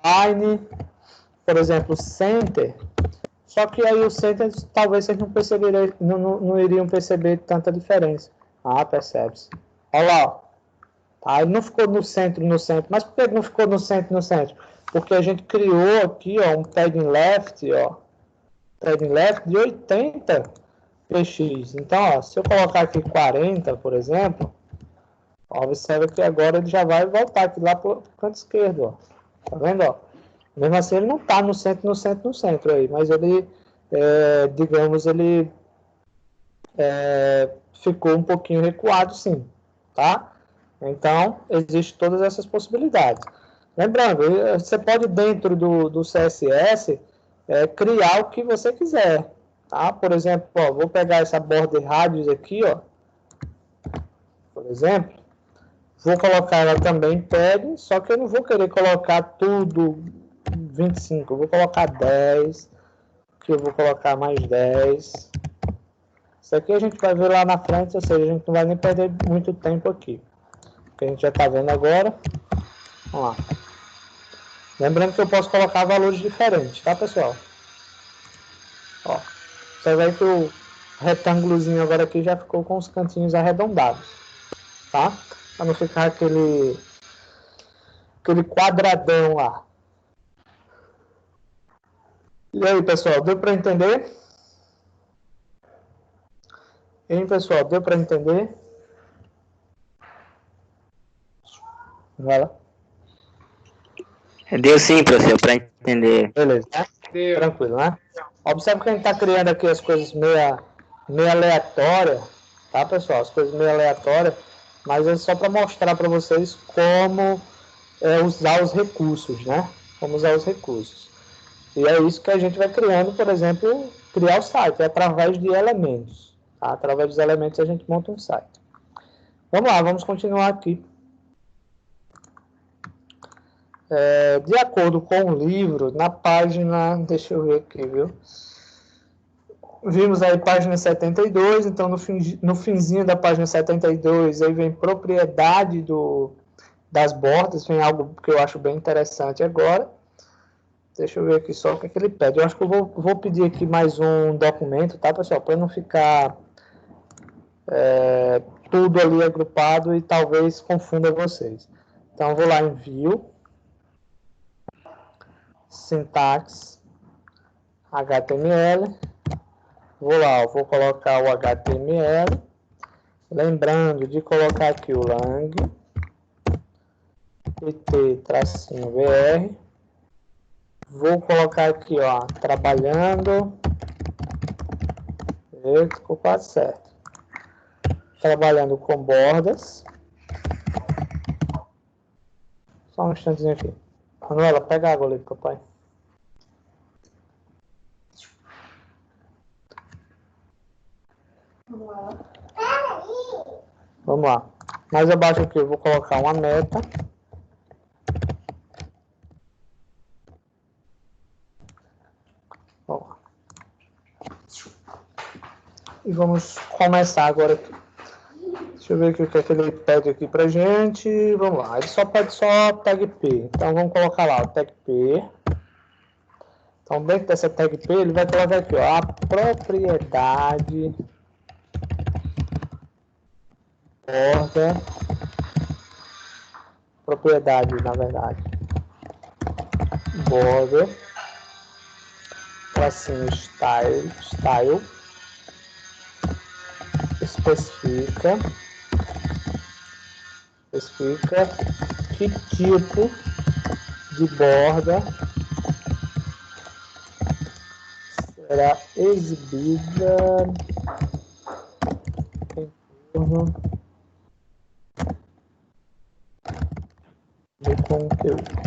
[SPEAKER 1] align, por exemplo, center. Só que aí o center, talvez vocês não perceberiam, não iriam perceber tanta diferença. Ah, percebe-se. Olha lá, ó. Tá, ele não ficou no centro. Mas por que ele não ficou no centro? Porque a gente criou aqui, ó, um padding left, ó, padding left de 80 px. Então, ó, se eu colocar aqui 40, por exemplo, ó, observa que agora ele já vai voltar aqui lá para o canto esquerdo, ó. Tá vendo, ó? Mesmo assim, ele não está no centro aí, mas ele, digamos, ele ficou um pouquinho recuado, sim, tá? Então, existem todas essas possibilidades. Lembrando, você pode, dentro do CSS, criar o que você quiser, tá? Por exemplo, ó, vou pegar essa border radius aqui, ó, por exemplo, vou colocar ela também em padding, só que eu não vou querer colocar tudo 25, eu vou colocar 10, que eu vou colocar mais 10. Isso aqui a gente vai ver lá na frente, ou seja, a gente não vai nem perder muito tempo aqui. Que a gente já está vendo agora. Vamos lá. Lembrando que eu posso colocar valores diferentes, tá, pessoal? Ó, você vai ver que o retângulozinho agora aqui já ficou com os cantinhos arredondados, tá? Para não ficar aquele quadradão lá. E aí, pessoal, deu para entender? Hein, pessoal, deu para entender? Vai lá.
[SPEAKER 5] Deu sim, professor, para entender.
[SPEAKER 1] Beleza, né? Tranquilo, né? Observe que a gente está criando aqui as coisas meio aleatórias, tá, pessoal? As coisas meio aleatórias, mas é só para mostrar para vocês como usar os recursos, né? Como usar os recursos. E é isso que a gente vai criando, por exemplo, criar o site, através de elementos. Tá? Através dos elementos a gente monta um site. Vamos lá, vamos continuar aqui. De acordo com o livro, na página, deixa eu ver aqui, viu? Vimos aí página 72, então no finzinho da página 72, aí vem propriedade das bordas, vem algo que eu acho bem interessante agora. Deixa eu ver aqui só o que ele pede. Eu acho que eu vou pedir aqui mais um documento, tá, pessoal? Para não ficar tudo ali agrupado e talvez confunda vocês. Então, eu vou lá em View, Syntax, HTML. Vou lá, vou colocar o HTML. Lembrando de colocar aqui o lang, it-br. Vou colocar aqui, ó, trabalhando. Ficou quase certo. Trabalhando com bordas. Só um instantezinho aqui. Manuela, pega a água ali, papai. Vamos lá. Mais abaixo aqui eu vou colocar uma meta. Vamos lá. E vamos começar agora aqui. Deixa eu ver aqui o que é que ele pede aqui pra gente. Vamos lá. Ele só pede só tag P. Então vamos colocar lá o tag P. Então dentro dessa tag P ele vai colocar aqui, ó, a propriedade borda. Propriedade, na verdade. Border. Tracinho style. Especifica que tipo de borda será exibida em torno do conteúdo.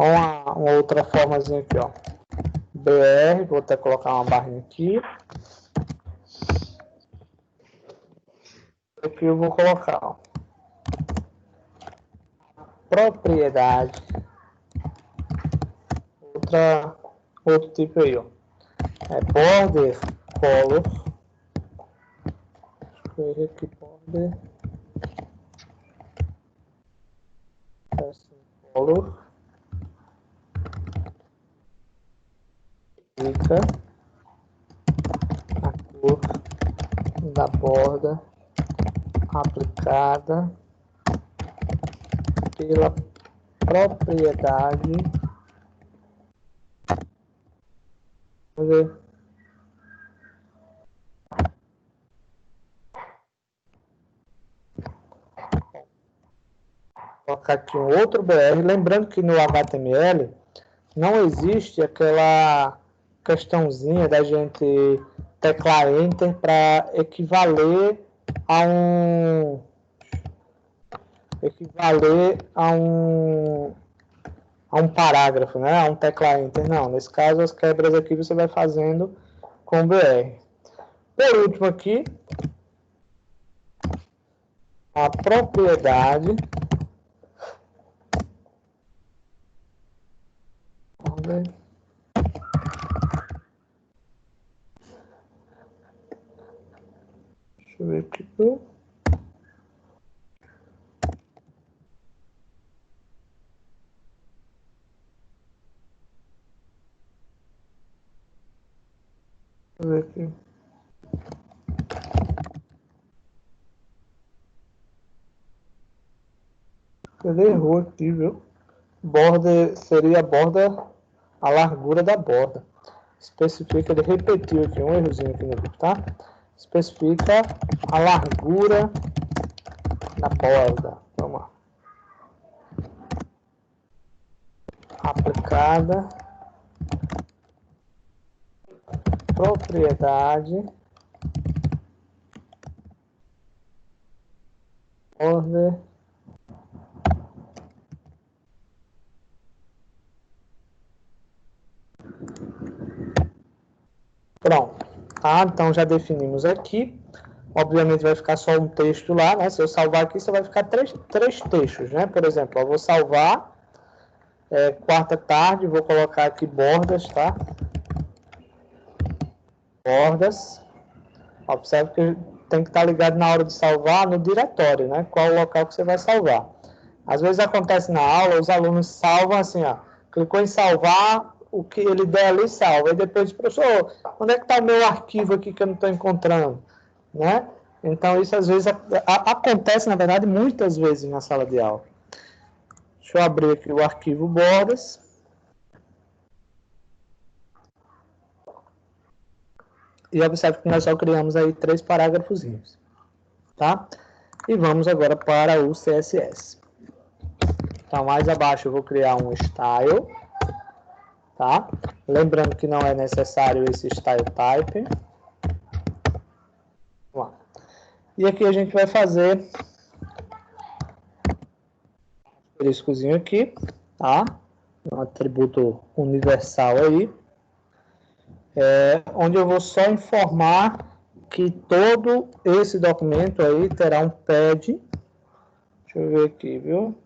[SPEAKER 1] Uma outra formazinha aqui, ó. BR, vou até colocar uma barrinha aqui. Aqui eu vou colocar, ó, propriedade. Outro tipo aí, ó. É border color. Deixa eu ver aqui, border. Color. Fica a cor da borda aplicada pela propriedade. Vamos ver. Vou colocar aqui um outro BR, lembrando que no HTML não existe aquela questãozinha da gente teclar Enter para equivaler a um parágrafo, né? A um teclar Enter. Não, nesse caso as quebras aqui você vai fazendo com BR. Por último aqui, a propriedade. Vamos ver. Deixa eu ver aqui. Deixa eu ver aqui. Ele errou aqui, viu? Borda seria a borda, a largura da borda. Especifica, ele repetiu aqui, um errozinho aqui no livro, tá? Especifica a largura da borda. Vamos lá. Aplicada. Propriedade. Border. Pronto, tá? Então já definimos aqui. Obviamente vai ficar só um texto lá, né? Se eu salvar aqui, só vai ficar três textos, né? Por exemplo, eu vou salvar quarta tarde, vou colocar aqui bordas, tá? Bordas. Observe que tem que estar ligado na hora de salvar no diretório, né? Qual o local que você vai salvar. Às vezes acontece na aula, os alunos salvam assim, ó. Clicou em salvar, o que ele der ali salva. E depois, professor, onde é que está o meu arquivo aqui que eu não estou encontrando? Né? Então, isso às vezes acontece, na verdade, muitas vezes na sala de aula. Deixa eu abrir aqui o arquivo bordas. E observe que nós só criamos aí 3 parágrafozinhos, tá? E vamos agora para o CSS. Então, mais abaixo eu vou criar um style, tá? Lembrando que não é necessário esse style type. Vamos lá. E aqui a gente vai fazer um asteriscozinho aqui, tá? Um atributo universal aí, onde eu vou só informar que todo esse documento aí terá um pad, deixa eu ver aqui, viu?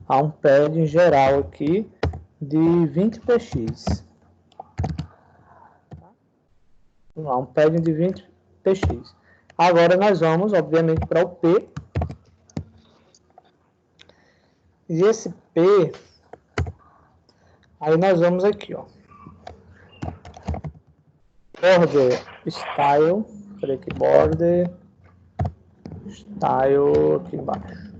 [SPEAKER 1] Há um pad em geral aqui de 20 px. Há um pad de 20 px. Agora nós vamos, obviamente, para o P. E esse P, aí nós vamos aqui, ó. Border style, peraí que border style aqui embaixo.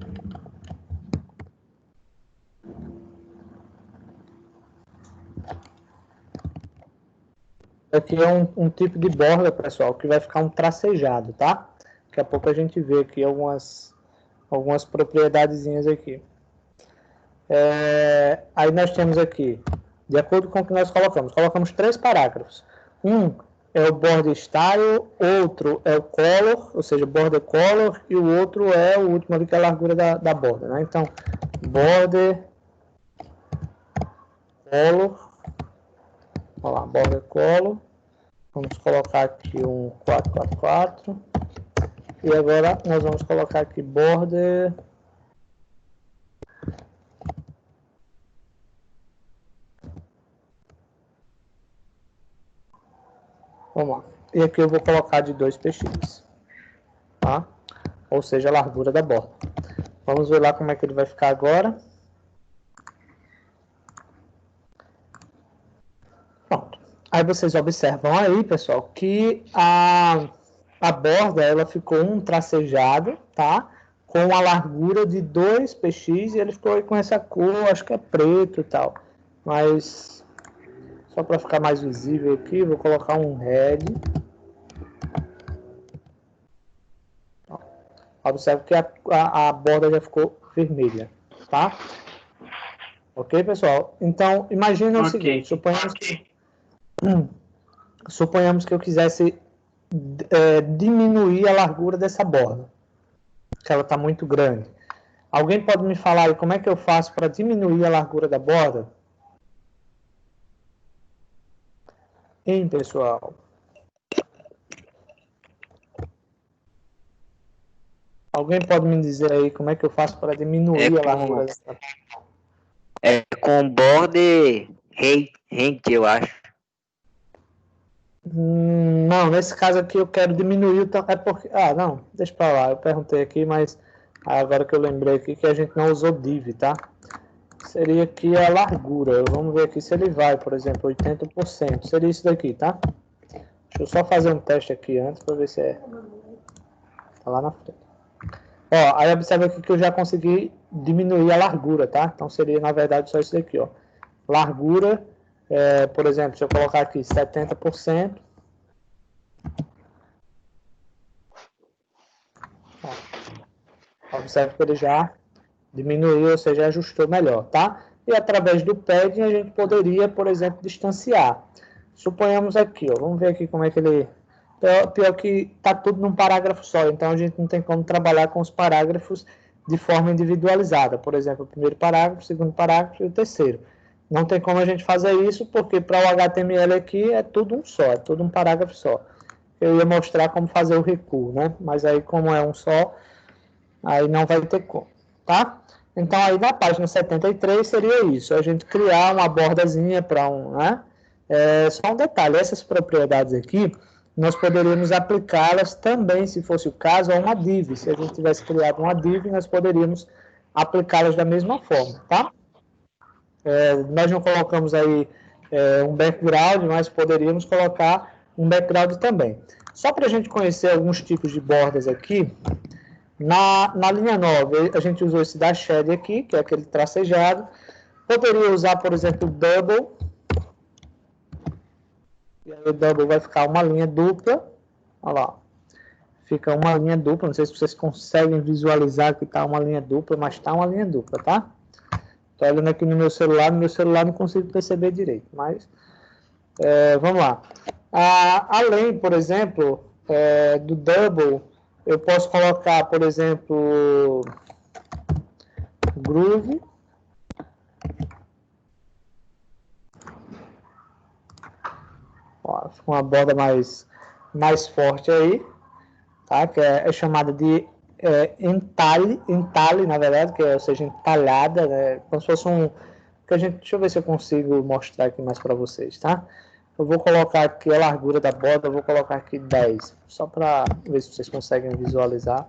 [SPEAKER 1] Aqui é um tipo de borda, pessoal, que vai ficar um tracejado, tá? Daqui a pouco a gente vê aqui algumas propriedadezinhas aqui. Aí nós temos aqui, de acordo com o que nós colocamos 3 parágrafos. Um é o border style, outro é o color, ou seja, border color, e o outro é o último ali, que é a largura da borda, né? Então, border color, olha lá, border color, vamos colocar aqui um 444, e agora nós vamos colocar aqui border vamos lá. E aqui eu vou colocar de 2 px, tá? Ou seja, a largura da borda. Vamos ver lá como é que ele vai ficar agora. Pronto. Aí vocês observam aí, pessoal, que a borda, ela ficou um tracejado, tá? Com a largura de 2 px, e ele ficou aí com essa cor, acho que é preto e tal. Mas, só para ficar mais visível aqui, vou colocar um red. Observe que a borda já ficou vermelha, tá? Ok, pessoal? Então, imagina o seguinte, suponhamos que eu quisesse diminuir a largura dessa borda, que ela está muito grande. Alguém pode me falar aí como é que eu faço para diminuir a largura da borda? Hein, pessoal? Alguém pode me dizer aí como é que eu faço para diminuir a largura dessa borda?
[SPEAKER 5] É com border rente, eu acho.
[SPEAKER 1] Não, nesse caso aqui eu quero diminuir o tamanho. É porque. Ah, não, deixa pra lá. Eu perguntei aqui, mas agora que eu lembrei aqui que a gente não usou div, tá? Seria aqui a largura. Vamos ver aqui se ele vai, por exemplo, 80%. Seria isso daqui, tá? Deixa eu só fazer um teste aqui antes para ver se é. Tá lá na frente. Ó, aí observa aqui que eu já consegui diminuir a largura, tá? Então seria, na verdade, só isso daqui, ó. Largura. Por exemplo, se eu colocar aqui 70%, observe que ele já diminuiu, ou seja, ajustou melhor, tá? E através do padding a gente poderia, por exemplo, distanciar. Suponhamos aqui, ó, vamos ver aqui como é que ele... Pior que está tudo num parágrafo só, então a gente não tem como trabalhar com os parágrafos de forma individualizada. Por exemplo, o primeiro parágrafo, o segundo parágrafo e o terceiro. Não tem como a gente fazer isso, porque para o HTML aqui é tudo um só, é tudo um parágrafo só. Eu ia mostrar como fazer o recuo, né? Mas aí, como é um só, aí não vai ter como, tá? Então, aí na página 73 seria isso, a gente criar uma bordazinha para um, né? Só um detalhe, essas propriedades aqui, nós poderíamos aplicá-las também, se fosse o caso, a uma div. Se a gente tivesse criado uma div, nós poderíamos aplicá-las da mesma forma, tá? Nós não colocamos aí um background, mas poderíamos colocar um background também. Só para a gente conhecer alguns tipos de bordas aqui, na linha 9, a gente usou esse dashed aqui, que é aquele tracejado. Poderia usar, por exemplo, double. E aí o double vai ficar uma linha dupla, Olha lá. Fica uma linha dupla. Não sei se vocês conseguem visualizar que está uma linha dupla, mas está uma linha dupla, tá? Estou olhando aqui no meu celular não consigo perceber direito, mas vamos lá. Além, por exemplo, do double, eu posso colocar, por exemplo, groove. Ó, fica uma borda mais forte aí, tá? Que é chamada de entalhe, na verdade, ou seja, entalhada, né? Como se fosse deixa eu ver se eu consigo mostrar aqui mais para vocês, tá? Eu vou colocar aqui a largura da borda, eu vou colocar aqui 10, só para ver se vocês conseguem visualizar.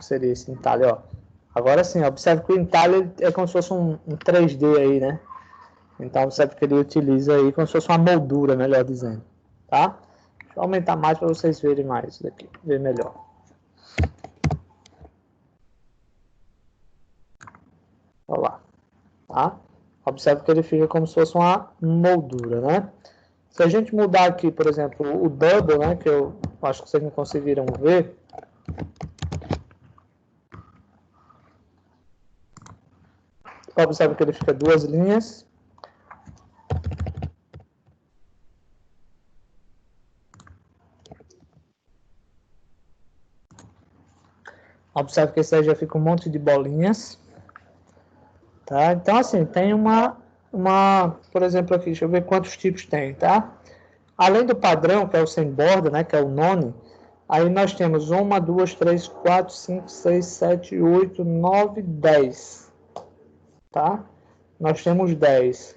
[SPEAKER 1] Seria esse entalhe, ó. Agora sim, observe que o entalhe é como se fosse um 3D aí, né? Então, observe que ele utiliza aí como se fosse uma moldura, melhor dizendo, tá? Deixa eu aumentar mais para vocês verem mais isso daqui, ver melhor. Olha lá, tá? Observe que ele fica como se fosse uma moldura, né? Se a gente mudar aqui, por exemplo, o double, né? Que eu acho que vocês não conseguiram ver. Observe que ele fica duas linhas. Observe que esse aí já fica um monte de bolinhas. Tá? Então, assim, tem por exemplo, aqui, deixa eu ver quantos tipos tem, tá? Além do padrão, que é o sem borda, né, que é o none, aí nós temos 1, 2, 3, 4, 5, 6, 7, 8, 9, 10. Tá? Nós temos 10.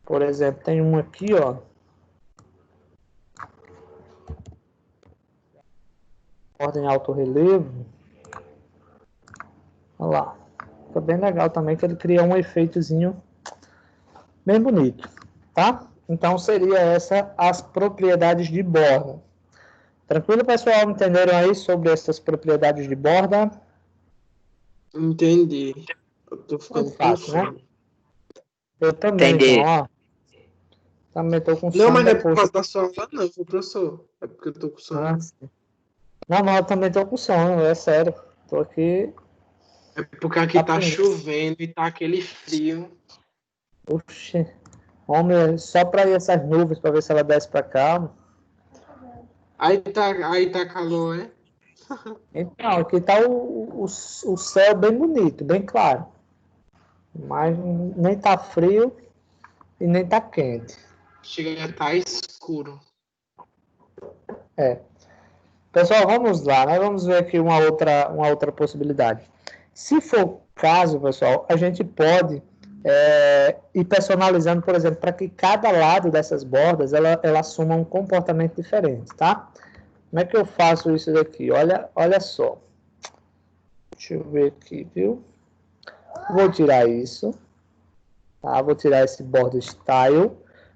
[SPEAKER 1] Por exemplo, tem um aqui, ó. Ordem alto relevo. Olha lá. Fica bem legal também, que ele cria um efeitozinho bem bonito, tá? Então, seria essa as propriedades de borda. Tranquilo, pessoal? Entenderam aí sobre essas propriedades de borda?
[SPEAKER 2] Entendi. Eu tô ficando
[SPEAKER 1] Muito fácil,
[SPEAKER 2] com
[SPEAKER 1] né?
[SPEAKER 2] sono.
[SPEAKER 1] Eu também,
[SPEAKER 5] Entendi.
[SPEAKER 1] então, ó. Também tô com
[SPEAKER 2] Não,
[SPEAKER 1] sono
[SPEAKER 2] mas não é por
[SPEAKER 1] depois.
[SPEAKER 2] causa da sua aula, não, professor. É porque eu tô com sono.
[SPEAKER 1] Ah, sim. Não, eu também tô com sono, é sério. Tô aqui.
[SPEAKER 2] É porque aqui tá
[SPEAKER 1] bonito.
[SPEAKER 2] chovendo e tá aquele frio.
[SPEAKER 1] Oxi. Homem, só para ir essas nuvens, para ver se ela desce para cá.
[SPEAKER 2] Aí tá calor, é?
[SPEAKER 1] Então, aqui tá o céu bem bonito, bem claro. Mas nem tá frio e nem tá quente.
[SPEAKER 2] Chega a estar escuro.
[SPEAKER 1] Pessoal, vamos lá, né? Vamos ver aqui uma outra possibilidade. Se for o caso, pessoal, a gente pode ir personalizando, por exemplo, para que cada lado dessas bordas ela assuma um comportamento diferente, tá? Como é que eu faço isso daqui? Olha só. Deixa eu ver aqui, viu? Vou tirar isso. Tá? Vou tirar esse border style,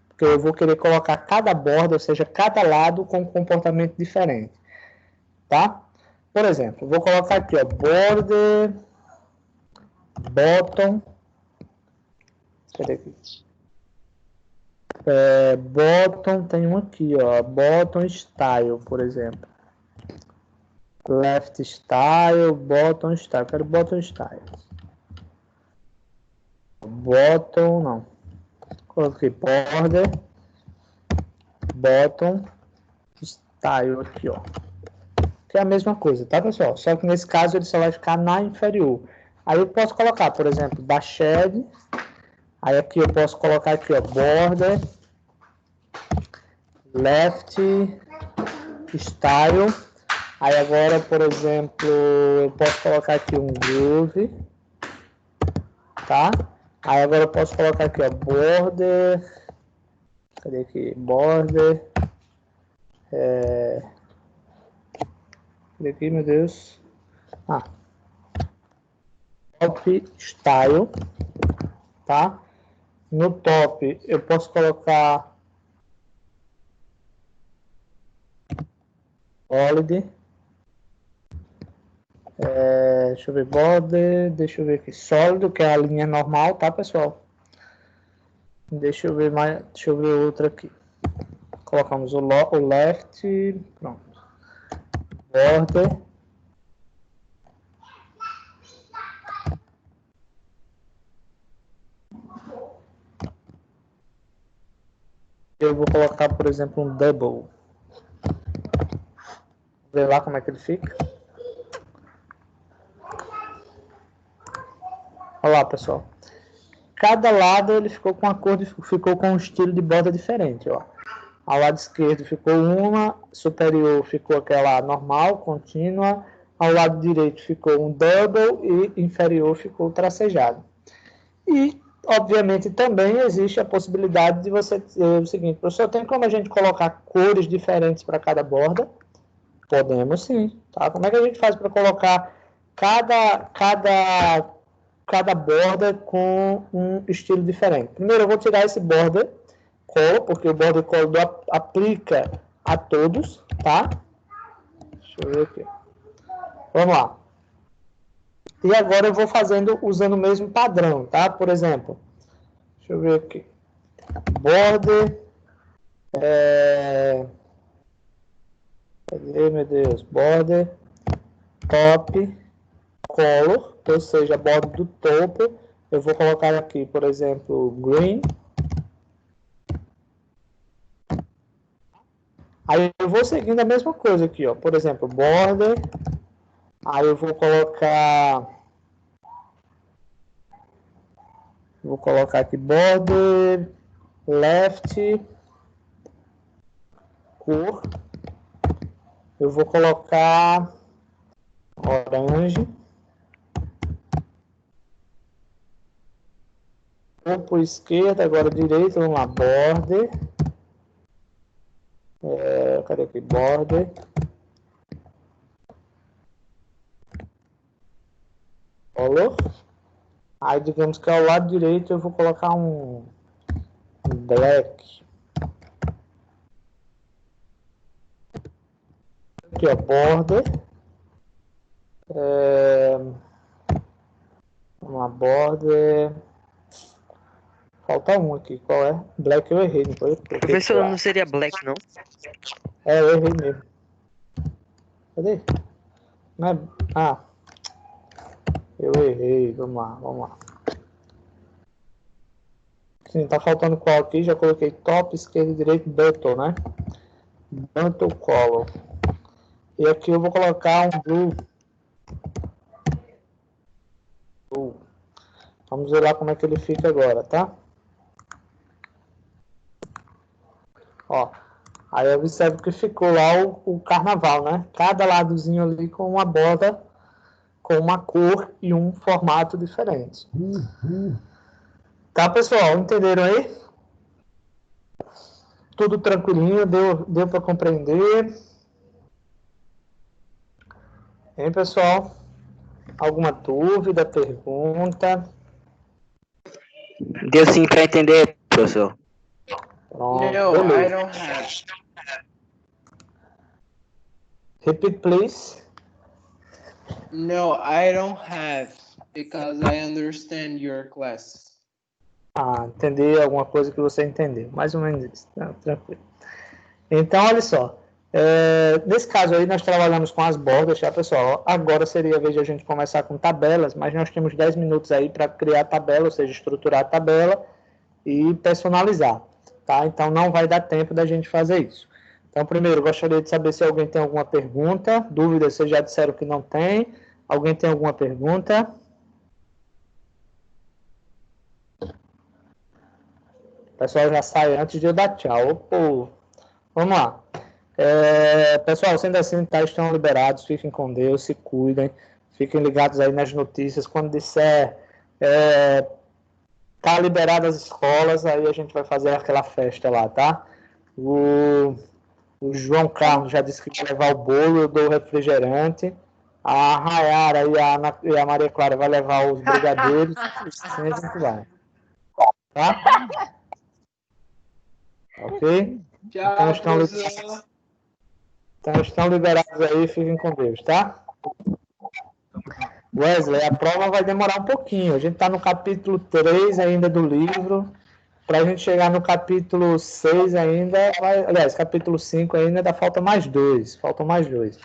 [SPEAKER 1] porque eu vou querer colocar cada borda, ou seja, cada lado com um comportamento diferente. Tá? Por exemplo, vou colocar aqui, ó, border, bottom, cadê aqui? Bottom, tem um aqui, ó, bottom style, por exemplo. Left style, bottom style, quero bottom style. Bottom, não. Coloquei border, bottom, style aqui, ó. Que é a mesma coisa, tá, pessoal? Só que nesse caso ele só vai ficar na inferior. Aí eu posso colocar, por exemplo, dashed. Aí aqui eu posso colocar aqui, ó, border, left, style. Aí agora, por exemplo, eu posso colocar aqui um groove, tá? Aí agora eu posso colocar aqui, ó, border. Cadê aqui? Border. Cadê aqui, meu Deus? Top style, tá? No top eu posso colocar solid. Deixa eu ver, border, deixa eu ver aqui, sólido, que é a linha normal, tá, pessoal? Deixa eu ver outra aqui. Colocamos o left, pronto. Border. Eu vou colocar, por exemplo, um double. Vê lá como é que ele fica. Olha lá, pessoal. Cada lado ele ficou com a cor, ficou com um estilo de borda diferente, ó. Ao lado esquerdo ficou uma, superior ficou aquela normal, contínua. Ao lado direito ficou um double e inferior ficou tracejado. E, obviamente, também existe a possibilidade de você dizer o seguinte, professor, tem como a gente colocar cores diferentes para cada borda? Podemos sim, tá? Como é que a gente faz para colocar cada borda com um estilo diferente? Primeiro, eu vou tirar esse border color, porque o border color aplica a todos, tá? Deixa eu ver aqui. Vamos lá. E agora eu vou fazendo, usando o mesmo padrão, tá? Por exemplo, deixa eu ver aqui. Border. Cadê, meu Deus? Border. Top. Color. Ou seja, a borda do topo. Eu vou colocar aqui, por exemplo, green. Aí eu vou seguindo a mesma coisa aqui, ó. Por exemplo, border. Aí eu vou colocar aqui border, left, cor. Eu vou colocar orange. Topo esquerda, agora direita, vamos lá, border. Cadê aqui? Border. Color. Aí, digamos que ao lado direito eu vou colocar um black. Aqui, ó, border. Vamos lá, border. Falta um aqui, qual é? Black eu errei, não foi?
[SPEAKER 5] Professor, não seria black, não?
[SPEAKER 1] Eu errei mesmo. Cadê? Não é... Ah. Eu errei, vamos lá. Sim, tá faltando qual aqui? Já coloquei top, esquerda e direita, button, né? Button color. E aqui eu vou colocar um blue. Vamos ver lá como é que ele fica agora, tá? Ó, aí observe que ficou lá o carnaval, né? Cada ladozinho ali com uma borda, com uma cor e um formato diferente. Tá, pessoal? Entenderam aí? Tudo tranquilinho? Deu para compreender? Hein, pessoal? Alguma dúvida, pergunta?
[SPEAKER 5] Deu sim para entender, professor.
[SPEAKER 1] Pronto,
[SPEAKER 2] No,
[SPEAKER 1] beleza.
[SPEAKER 2] I don't have.
[SPEAKER 1] Repeat, please.
[SPEAKER 2] No, I don't have, because I understand your class.
[SPEAKER 1] Entender alguma coisa que você entendeu. Mais ou menos isso. Tá, tranquilo. Então, olha só. Nesse caso aí, nós trabalhamos com as bordas, tá, pessoal? Agora seria a vez de a gente começar com tabelas, mas nós temos 10 minutos aí para criar a tabela, ou seja, estruturar a tabela e personalizar, tá? Então, não vai dar tempo da gente fazer isso. Então, primeiro, gostaria de saber se alguém tem alguma pergunta, dúvida, vocês já disseram que não tem. Alguém tem alguma pergunta? O pessoal já sai antes de eu dar tchau. Pô. Vamos lá. Pessoal, sendo assim, tá, estão liberados, fiquem com Deus, se cuidem, fiquem ligados aí nas notícias. Quando disser tá liberado as escolas, aí a gente vai fazer aquela festa lá, tá? O João Carlos já disse que vai levar o bolo, eu dou o refrigerante. A Rayara e a Maria Clara vai levar os brigadeiros. Assim a gente vai. Tá? Ok?
[SPEAKER 2] Tchau,
[SPEAKER 1] Então estão liberados aí, fiquem com Deus, tá? Wesley, a prova vai demorar um pouquinho. A gente está no capítulo 3 ainda do livro. para a gente chegar no capítulo 6 ainda, aliás, capítulo 5 ainda falta mais 2. Faltam mais 2.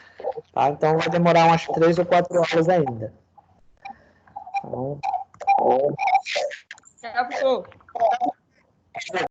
[SPEAKER 1] Tá? Então vai demorar umas 3 ou 4 horas ainda. Então,
[SPEAKER 6] Tchau, professor.